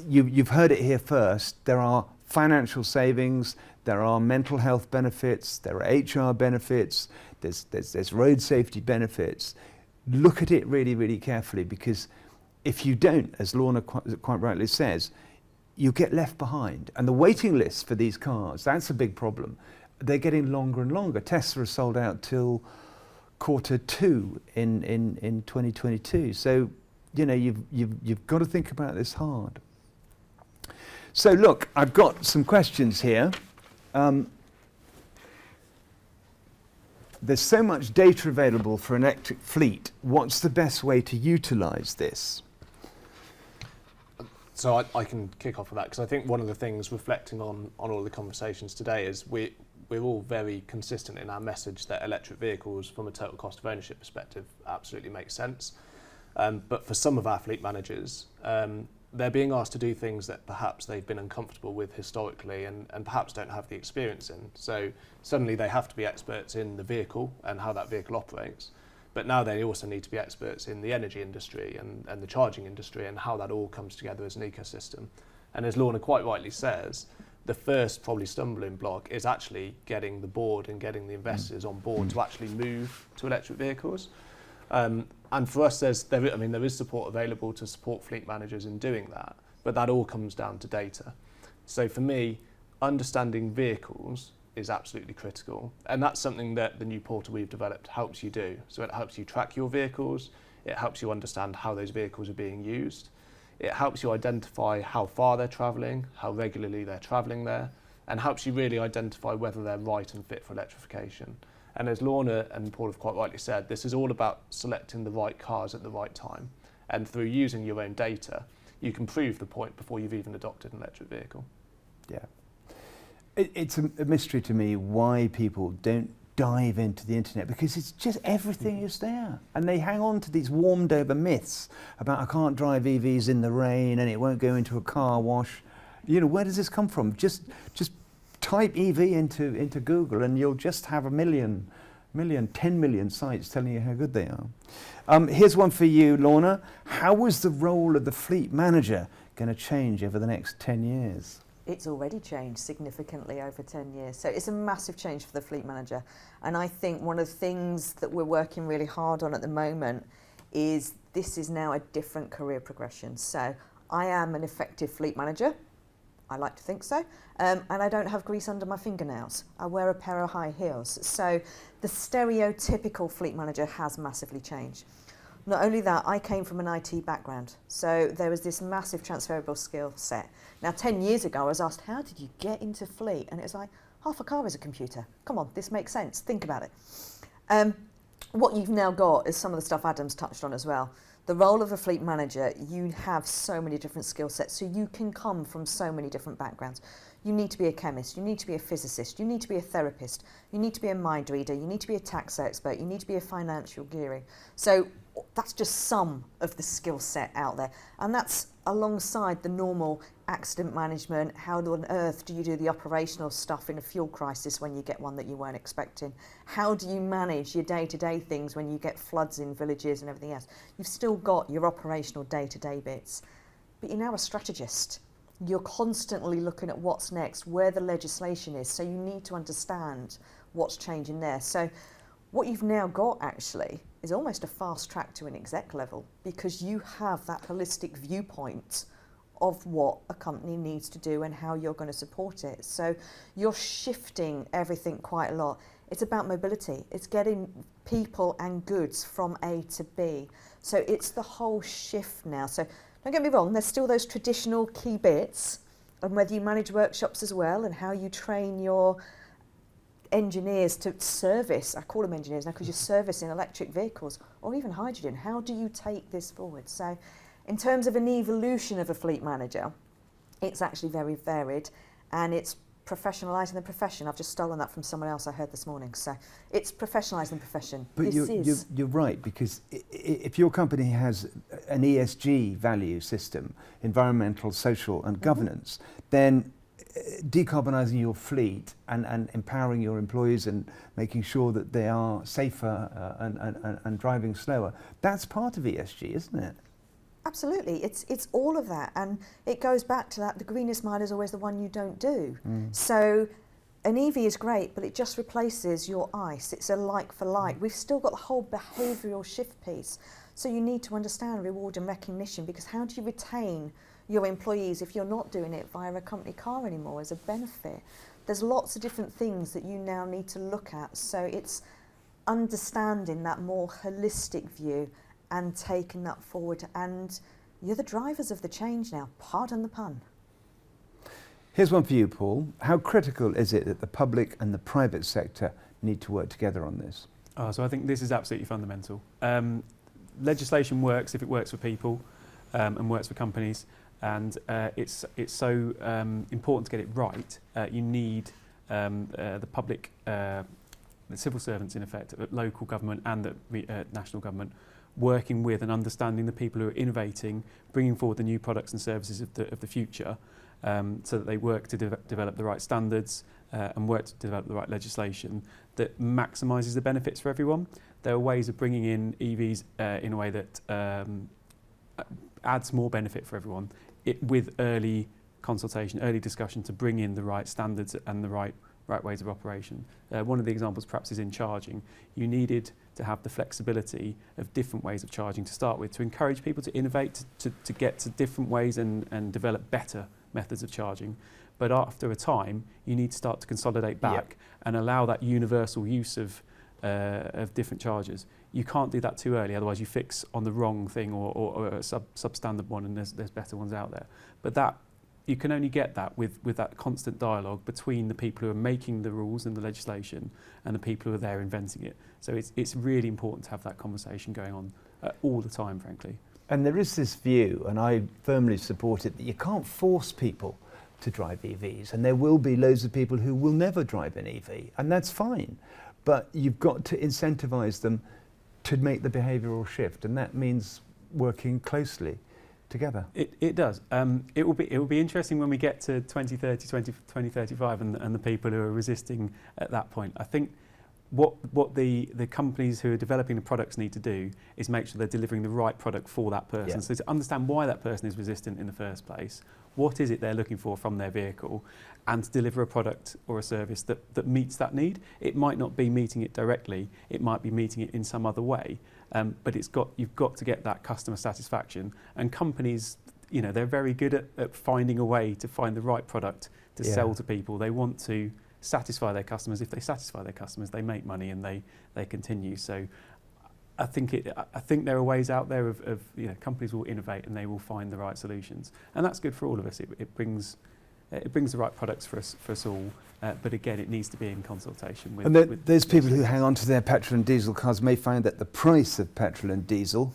A: you've heard it here first, there are financial savings, there are mental health benefits, there are HR benefits, there's road safety benefits. Look at it really, really carefully, because if you don't, as Lorna quite rightly says, you get left behind. And the waiting lists for these cars, that's a big problem. They're getting longer and longer. Tesla is sold out till Q2 in 2022. So, you know, you've got to think about this hard. So look, I've got some questions here. There's so much data available for an electric fleet. What's the best way to utilise this?
B: So I can kick off with that, because I think one of the things reflecting on all the conversations today is we're all very consistent in our message that electric vehicles from a total cost of ownership perspective absolutely make sense. But for some of our fleet managers, they're being asked to do things that perhaps they've been uncomfortable with historically and perhaps don't have the experience in. So suddenly they have to be experts in the vehicle and how that vehicle operates. But now they also need to be experts in the energy industry and the charging industry and how that all comes together as an ecosystem. And as Lorna quite rightly says, the first probably stumbling block is actually getting the board and getting the investors on board to actually move to electric vehicles. And for us, there is support available to support fleet managers in doing that, but that all comes down to data. So for me, understanding vehicles is absolutely critical, and that's something that the new portal we've developed helps you do. So it helps you track your vehicles, it helps you understand how those vehicles are being used, it helps you identify how far they're travelling, how regularly they're travelling there, and helps you really identify whether they're right and fit for electrification. And as Lorna and Paul have quite rightly said, this is all about selecting the right cars at the right time. And through using your own data, you can prove the point before you've even adopted an electric vehicle. Yeah.
A: It's a mystery to me why people don't dive into the internet, because it's just everything is there. And they hang on to these warmed over myths about I can't drive EVs in the rain and it won't go into a car wash. You know, where does this come from? Just type EV into Google and you'll just have 10 million sites telling you how good they are. Here's one for you, Lorna. How is the role of the fleet manager going to change over the next 10 years?
D: It's already changed significantly over 10 years. So it's a massive change for the fleet manager. And I think one of the things that we're working really hard on at the moment is this is now a different career progression. So I am an effective fleet manager. I like to think so. And I don't have grease under my fingernails. I wear a pair of high heels. So the stereotypical fleet manager has massively changed. Not only that, I came from an IT background. So there was this massive transferable skill set. Now, 10 years ago, I was asked, how did you get into fleet? And it was like, half a car is a computer. Come on, this makes sense. Think about it. What you've now got is some of the stuff Adam's touched on as well. The role of a fleet manager, you have so many different skill sets, so you can come from so many different backgrounds. You need to be a chemist, you need to be a physicist, you need to be a therapist, you need to be a mind reader, you need to be a tax expert, you need to be a financial guru. So that's just some of the skill set out there. And that's alongside the normal accident management. How on earth do you do the operational stuff in a fuel crisis when you get one that you weren't expecting? How do you manage your day-to-day things when you get floods in villages and everything else? You've still got your operational day-to-day bits, but you're now a strategist. You're constantly looking at what's next, where the legislation is, so you need to understand what's changing there. So what you've now got actually is almost a fast track to an exec level, because you have that holistic viewpoint of what a company needs to do and how you're going to support it. So you're shifting everything quite a lot. it's about mobility. It's getting people and goods from A to B. So it's the whole shift now. So don't get me wrong, there's still those traditional key bits, and whether you manage workshops as well and how you train your engineers to service, I call them engineers now because you're servicing electric vehicles or even hydrogen. How do you take this forward? So in terms of an evolution of a fleet manager, it's actually very varied, and it's professionalising the profession. I've just stolen that from someone else I heard this morning. So it's professionalising the profession.
A: But you're right, because if your company has an ESG value system, environmental, social and governance, then decarbonising your fleet and empowering your employees and making sure that they are safer and driving slower, that's part of ESG, isn't it?
D: Absolutely, it's all of that, and it goes back to that, the greenest mile is always the one you don't do. So an EV is great, but it just replaces your ICE. It's a like for like. We've still got the whole behavioural shift piece. So you need to understand reward and recognition, because how do you retain your employees if you're not doing it via a company car anymore as a benefit? There's lots of different things that you now need to look at. So it's understanding that more holistic view and taking that forward, and you're the drivers of the change now, pardon the pun.
A: Here's one for you, Paul. How critical is it that the public and the private sector need to work together on this?
C: So I think this is absolutely fundamental. Legislation works if it works for people and works for companies, and it's so important to get it right. You need the public, the civil servants in effect, at local government and the national government, working with and understanding the people who are innovating, bringing forward the new products and services of the future, so that they work to develop the right standards and work to develop the right legislation that maximises the benefits for everyone. There are ways of bringing in EVs in a way that adds more benefit for everyone, with early consultation, early discussion to bring in the right standards and the right ways of operation. One of the examples perhaps is in charging. You needed to have the flexibility of different ways of charging to start with, to encourage people to innovate, to get to different ways and develop better methods of charging. But after a time, you need to start to consolidate back and allow that universal use of different chargers. You can't do that too early, otherwise you fix on the wrong thing or a substandard one, and there's better ones out there. But that you can only get that with that constant dialogue between the people who are making the rules and the legislation and the people who are there inventing it. So it's really important to have that conversation going on all the time, frankly.
A: And there is this view, and I firmly support it, that you can't force people to drive EVs, and there will be loads of people who will never drive an EV, and that's fine. But you've got to incentivise them to make the behavioural shift, and that means working closely together.
C: It does. It will be interesting when we get to 2030, 2035 and the people who are resisting at that point. I think what the companies who are developing the products need to do is make sure they're delivering the right product for that person.
A: Yeah.
C: So to understand why that person is resistant in the first place, what is it they're looking for from their vehicle, and to deliver a product or a service that meets that need. It might not be meeting it directly, it might be meeting it in some other way, but you've got to get that customer satisfaction. And companies, they're very good at finding a way to find the right product to sell to people. They want to satisfy their customers. If they satisfy their customers, they make money and they continue. So I think there are ways out there of companies will innovate and they will find the right solutions, and that's good for all of us. It brings the right products for us all, but again, it needs to be in consultation with.
A: And those people who hang on to their petrol and diesel cars may find that the price of petrol and diesel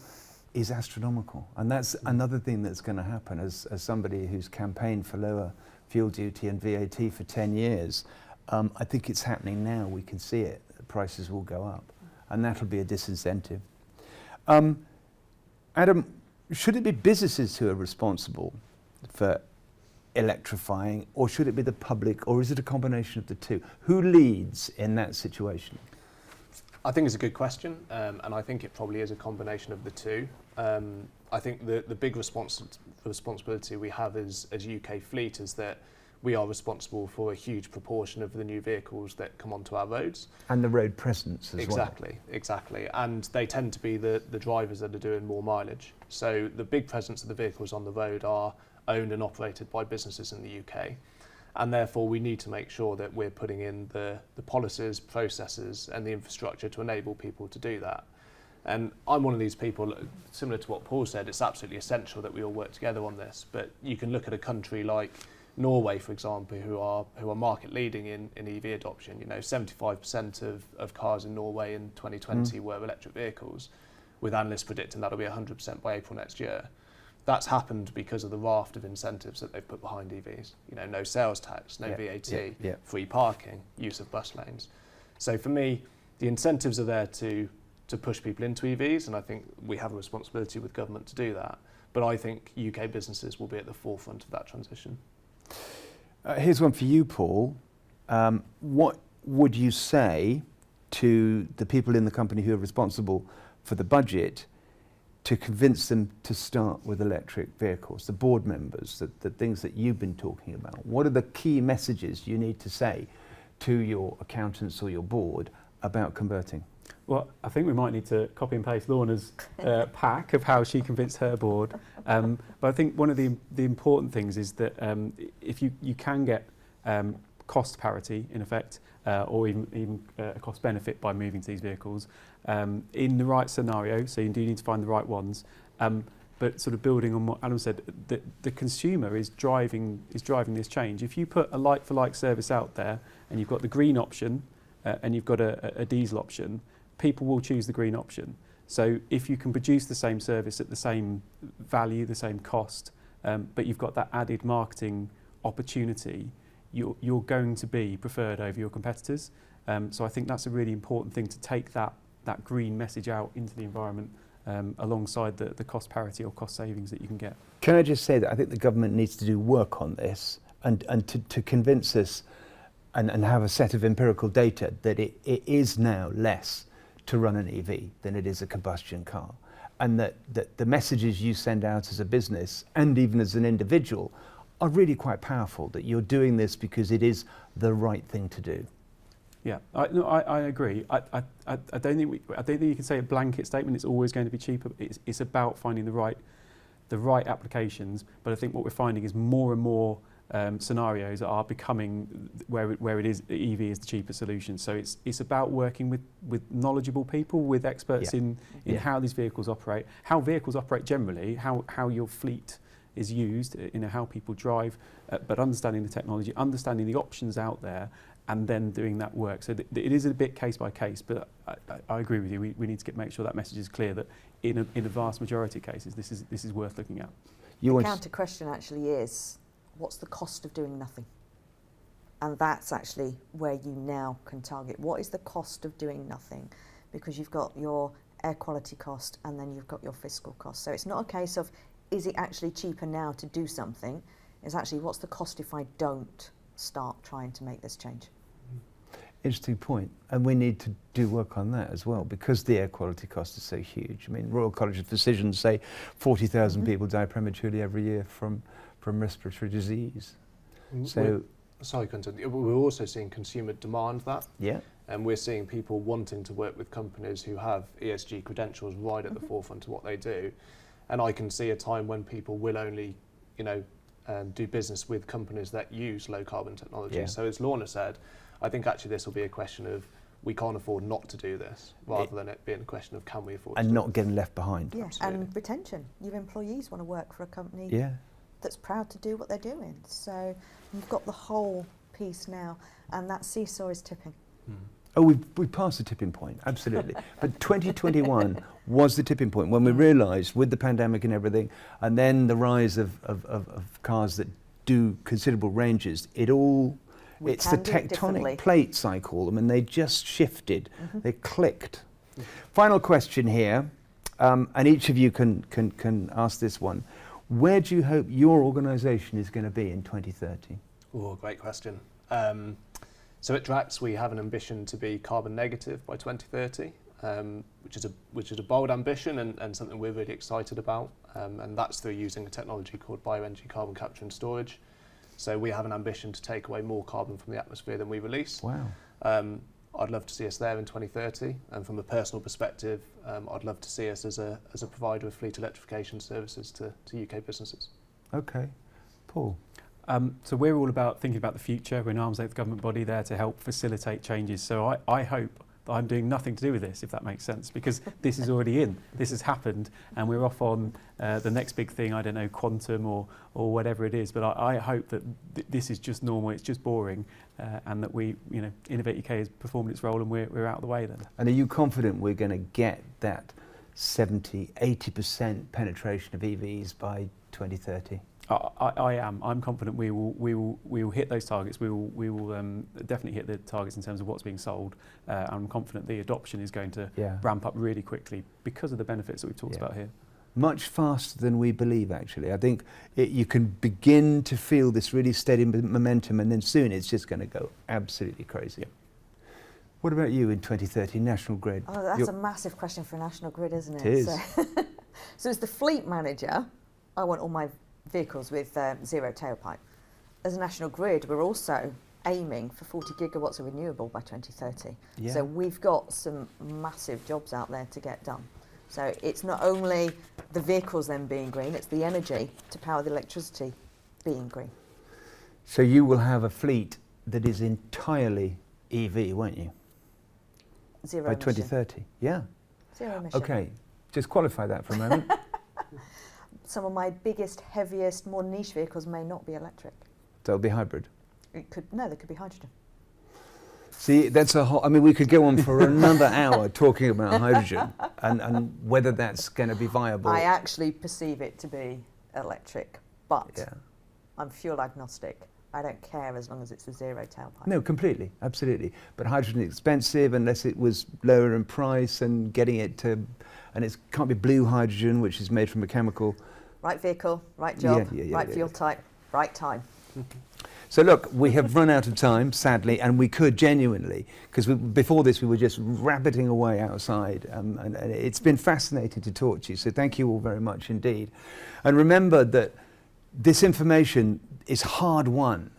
A: is astronomical, and that's another thing that's going to happen. As somebody who's campaigned for lower fuel duty and VAT for 10 years, I think it's happening now. We can see it. The prices will go up, and that'll be a disincentive. Adam, should it be businesses who are responsible for electrifying, or should it be the public, or is it a combination of the two? Who leads in that situation?
B: I think it's a good question, and I think it probably is a combination of the two. I think the big responsibility we have as UK fleet is that we are responsible for a huge proportion of the new vehicles that come onto our roads. And
A: the road presence as well.
B: Exactly. And they tend to be the drivers that are doing more mileage. So the big presence of the vehicles on the road are owned and operated by businesses in the UK. And therefore, we need to make sure that we're putting in the policies, processes, and the infrastructure to enable people to do that. And I'm one of these people, similar to what Paul said, it's absolutely essential that we all work together on this. But you can look at a country like Norway, for example, who are market leading in EV adoption. 75% of cars in Norway in 2020 were electric vehicles, with analysts predicting that'll be 100% by April next year. That's happened because of the raft of incentives that they've put behind EVs. No sales tax, no VAT, free parking, use of bus lanes. So for me, the incentives are there to push people into EVs, and I think we have a responsibility with government to do that. But I think UK businesses will be at the forefront of that transition.
A: Here's one for you, Paul. What would you say to the people in the company who are responsible for the budget to convince them to start with electric vehicles, the board members, the things that you've been talking about? What are the key messages you need to say to your accountants or your board about converting?
C: Well, I think we might need to copy and paste Lorna's pack of how she convinced her board. But I think one of the important things is that if you can get cost parity, in effect, or even a cost benefit by moving to these vehicles in the right scenario, so you do need to find the right ones. But sort of building on what Adam said, the consumer is driving this change. If you put a like-for-like service out there and you've got the green option and you've got a diesel option, people will choose the green option. So if you can produce the same service at the same value, the same cost, but you've got that added marketing opportunity, you're going to be preferred over your competitors. So I think that's a really important thing, to take that green message out into the environment alongside the cost parity or cost savings that you can get.
A: Can I just say that I think the government needs to do work on this and to convince us and have a set of empirical data that it is now less to run an EV than it is a combustion car, and that the messages you send out as a business and even as an individual are really quite powerful, that you're doing this because it is the right thing to do.
C: Yeah, I agree. I don't think you can say a blanket statement. It's always going to be cheaper. It's about finding the right applications. But I think what we're finding is more and more scenarios are becoming where it is EV is the cheaper solution. So it's about working with knowledgeable people, with experts in how these vehicles operate, how vehicles operate generally, how your fleet is used, how people drive, but understanding the technology, understanding the options out there, and then doing that work. So it is a bit case by case, but I agree with you. We need to make sure that message is clear, that in a vast majority of cases, this is worth looking at.
D: The counter question actually is, what's the cost of doing nothing? And that's actually where you now can target. What is the cost of doing nothing? Because you've got your air quality cost and then you've got your fiscal cost. So it's not a case of, is it actually cheaper now to do something? It's actually, what's the cost if I don't start trying to make this change?
A: Interesting point. And we need to do work on that as well, because the air quality cost is so huge. I mean, Royal College of Physicians say 40,000 people die prematurely every year from respiratory disease.
B: Sorry, Quentin. We're also seeing consumer demand that.
A: Yeah.
B: And we're seeing people wanting to work with companies who have ESG credentials right at the forefront of what they do. And I can see a time when people will only, do business with companies that use low carbon technology. Yeah. So as Lorna said, I think actually this will be a question of, we can't afford not to do this, rather than it being a question of, can we afford to do
A: not getting left behind.
D: Yeah,
B: absolutely.
D: And retention. Your employees want to work for a company that's proud to do what they're doing. So you've got the whole piece now, and that seesaw is tipping.
A: Oh, we've passed the tipping point, absolutely. But 2021 was the tipping point when we realised, with the pandemic and everything, and then the rise of cars that do considerable ranges, it's the tectonic plates, I call them, and they just shifted. They clicked. Final question here, and each of you can ask this one. Where do you hope your organisation is going to be in 2030?
B: Oh, great question. So at Drax, we have an ambition to be carbon negative by 2030, which is a bold ambition and something we're really excited about. And that's through using a technology called bioenergy carbon capture and storage. So we have an ambition to take away more carbon from the atmosphere than we release.
A: Wow.
B: I'd love to see us there in 2030. And from a personal perspective, I'd love to see us as a provider of fleet electrification services to UK businesses.
A: Okay. Paul?
C: So we're all about thinking about the future. We're an arm's length government body there to help facilitate changes. So I hope that I'm doing nothing to do with this, if that makes sense, because this is already in. This has happened, and we're off on the next big thing. I don't know, quantum or whatever it is. But I hope that this is just normal. It's just boring, and that we, Innovate UK has performed its role, and we're out of the way then.
A: And are you confident we're going to get that 70-80% penetration of EVs by 2030?
C: I am. I'm confident we will hit those targets. We will definitely hit the targets in terms of what's being sold. I'm confident the adoption is going to ramp up really quickly because of the benefits that we've talked about here.
A: Much faster than we believe, actually. I think you can begin to feel this really steady momentum, and then soon it's just going to go absolutely crazy. What about you in 2030, National Grid?
D: Oh, that's a massive question for National Grid, isn't it?
A: It is.
D: So as the fleet manager, I want all my vehicles with zero tailpipe. As a National Grid, we're also aiming for 40 gigawatts of renewable by 2030.
A: Yeah.
D: So we've got some massive jobs out there to get done. So it's not only the vehicles then being green, it's the energy to power the electricity being green.
A: So you will have a fleet that is entirely EV, won't you?
D: Zero
A: by
D: emission.
A: 2030, yeah.
D: Zero emission.
A: Okay, just qualify that for a moment.
D: Some of my biggest, heaviest, more niche vehicles may not be electric.
A: They'll be hybrid.
D: They could be hydrogen.
A: See, that's a whole, I mean, we could go on for another hour talking about hydrogen and whether that's going to be viable.
D: I actually perceive it to be electric, but I'm fuel agnostic. I don't care as long as it's a zero tailpipe.
A: No, completely, absolutely. But hydrogen is expensive unless it was lower in price, and getting it to, and it can't be blue hydrogen, which is made from a chemical.
D: Right vehicle, right job, right fuel type, right time.
A: So look, we have run out of time, sadly, and we could genuinely, because before this we were just rabbiting away outside, and it's been fascinating to talk to you, so thank you all very much indeed. And remember that this information is hard won.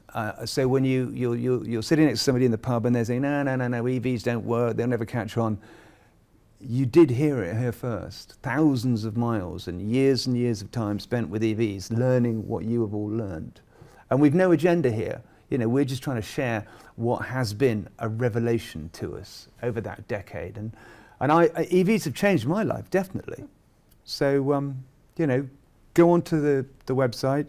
A: So when you're sitting next to somebody in the pub and they're saying, no, EVs don't work, they'll never catch on. You did hear it here first. Thousands of miles and years of time spent with EVs, learning what you have all learned. And we've no agenda here. We're just trying to share what has been a revelation to us over that decade. And EVs have changed my life, definitely. So, go onto the website,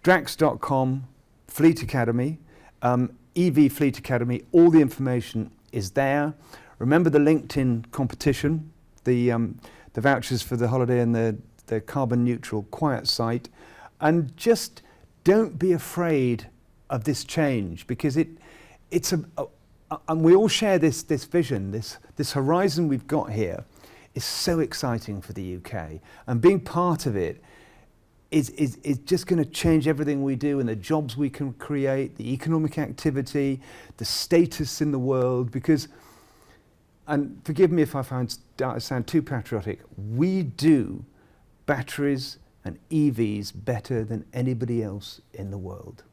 A: drax.com, Fleet Academy, EV Fleet Academy, all the information is there. Remember the LinkedIn competition, the vouchers for the holiday and the carbon neutral quiet site, and just don't be afraid of this change, because it's and we all share this vision, this horizon we've got here is so exciting for the UK, and being part of it is just going to change everything we do and the jobs we can create, the economic activity, the status in the world, because, and forgive me if I sound too patriotic, we do batteries and EVs better than anybody else in the world.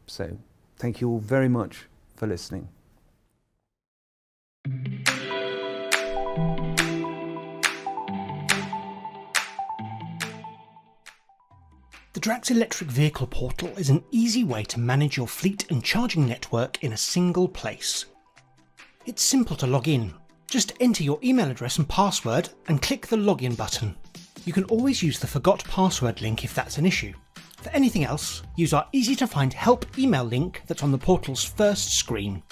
A: So, thank you all very much for listening.
E: The Drax Electric Vehicle Portal is an easy way to manage your fleet and charging network in a single place. It's simple to log in. Just enter your email address and password and click the login button. You can always use the forgot password link if that's an issue. For anything else, use our easy to find help email link that's on the portal's first screen.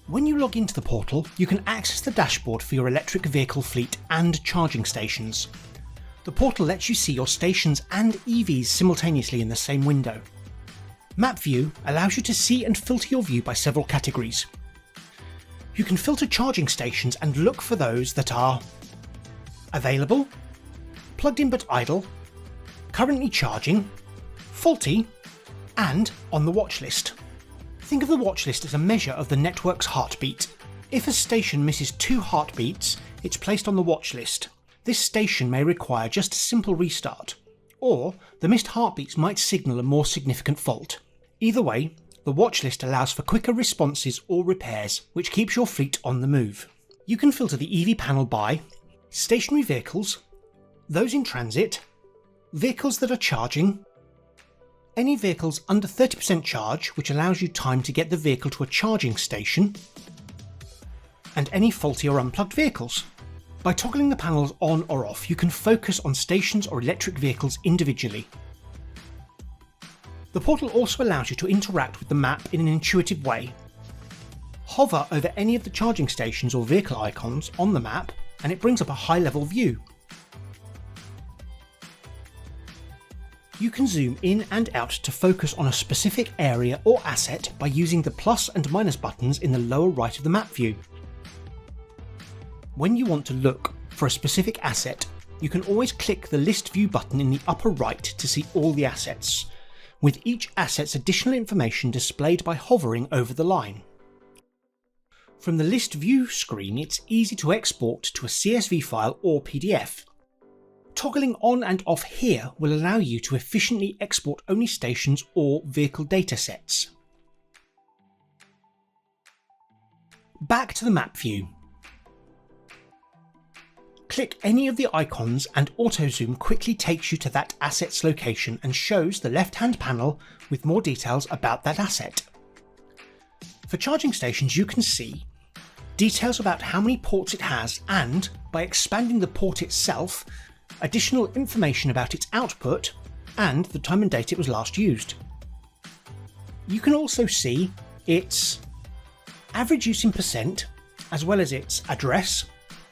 E: When you log into the portal, you can access the dashboard for your electric vehicle fleet and charging stations. The portal lets you see your stations and EVs simultaneously in the same window. Map View allows you to see and filter your view by several categories. You can filter charging stations and look for those that are available, plugged in but idle, currently charging, faulty, and on the watch list. Think of the watch list as a measure of the network's heartbeat. If a station misses 2 heartbeats, it's placed on the watch list. This station may require just a simple restart, or the missed heartbeats might signal a more significant fault. Either way, the watch list allows for quicker responses or repairs, which keeps your fleet on the move. You can filter the EV panel by stationary vehicles, those in transit, vehicles that are charging, any vehicles under 30% charge, which allows you time to get the vehicle to a charging station, and any faulty or unplugged vehicles. By toggling the panels on or off, you can focus on stations or electric vehicles individually. The portal also allows you to interact with the map in an intuitive way. Hover over any of the charging stations or vehicle icons on the map and it brings up a high-level view. You can zoom in and out to focus on a specific area or asset by using the plus and minus buttons in the lower right of the map view. When you want to look for a specific asset, you can always click the List View button in the upper right to see all the assets, with each asset's additional information displayed by hovering over the line. From the List View screen, it's easy to export to a CSV file or PDF. Toggling on and off here will allow you to efficiently export only stations or vehicle datasets. Back to the map view. Click any of the icons and auto zoom quickly takes you to that asset's location and shows the left-hand panel with more details about that asset. For charging stations, you can see details about how many ports it has and, by expanding the port itself, additional information about its output and the time and date it was last used. You can also see its average use in percent, as well as its address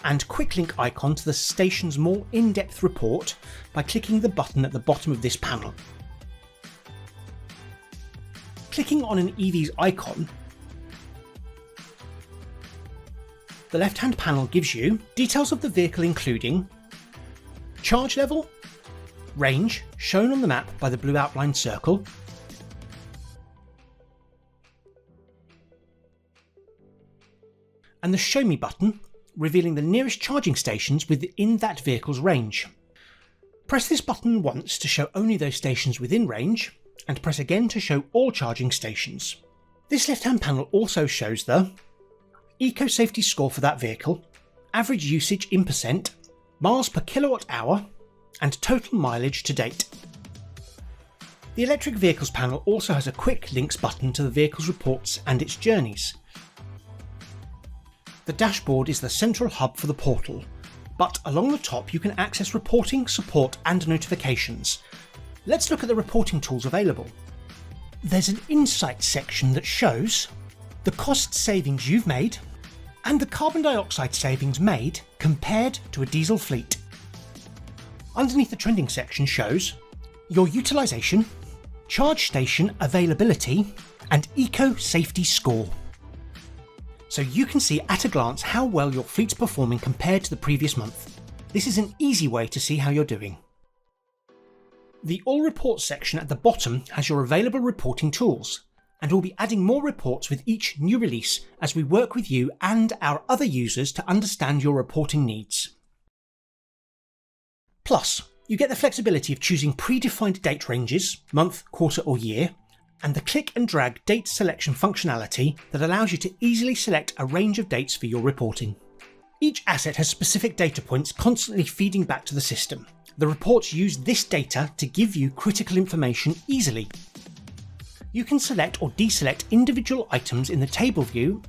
E: and quick link icon to the station's more in-depth report by clicking the button at the bottom of this panel. Clicking on an EV's icon, the left-hand panel gives you details of the vehicle including charge level, range shown on the map by the blue outlined circle, and the Show Me button revealing the nearest charging stations within that vehicle's range. Press this button once to show only those stations within range, and press again to show all charging stations. This left-hand panel also shows the Eco Safety score for that vehicle, average usage in percent, miles per kilowatt hour, and total mileage to date. The Electric Vehicles panel also has a quick links button to the vehicle's reports and its journeys. The dashboard is the central hub for the portal, but along the top you can access reporting, support and notifications. Let's look at the reporting tools available. There's an Insights section that shows the cost savings you've made and the carbon dioxide savings made compared to a diesel fleet. Underneath the trending section shows your utilisation, charge station availability and Eco Safety score. So you can see at a glance how well your fleet's performing compared to the previous month. This is an easy way to see how you're doing. The All Reports section at the bottom has your available reporting tools, and we'll be adding more reports with each new release as we work with you and our other users to understand your reporting needs. Plus, you get the flexibility of choosing predefined date ranges, month, quarter or year, and the click and drag date selection functionality that allows you to easily select a range of dates for your reporting. Each asset has specific data points constantly feeding back to the system. The reports use this data to give you critical information easily. You can select or deselect individual items in the table view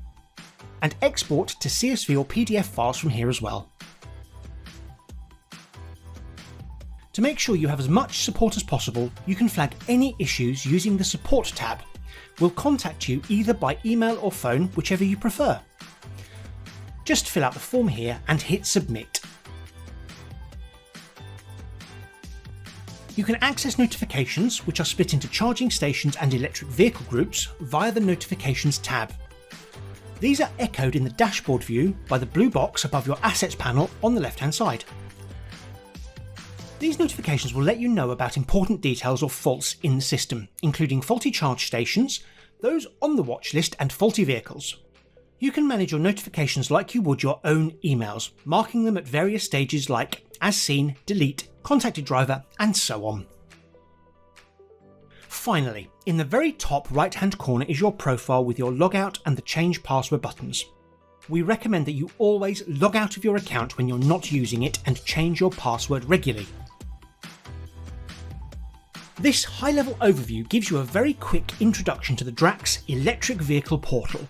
E: and export to CSV or PDF files from here as well. To make sure you have as much support as possible, you can flag any issues using the Support tab. We'll contact you either by email or phone, whichever you prefer. Just fill out the form here and hit Submit. You can access notifications, which are split into charging stations and electric vehicle groups, via the Notifications tab. These are echoed in the dashboard view by the blue box above your Assets panel on the left-hand side. These notifications will let you know about important details or faults in the system, including faulty charge stations, those on the watch list and faulty vehicles. You can manage your notifications like you would your own emails, marking them at various stages like As Seen, Delete, Contacted Driver, and so on. Finally, in the very top right-hand corner is your profile with your logout and the change password buttons. We recommend that you always log out of your account when you're not using it and change your password regularly. This high-level overview gives you a very quick introduction to the Drax electric vehicle portal.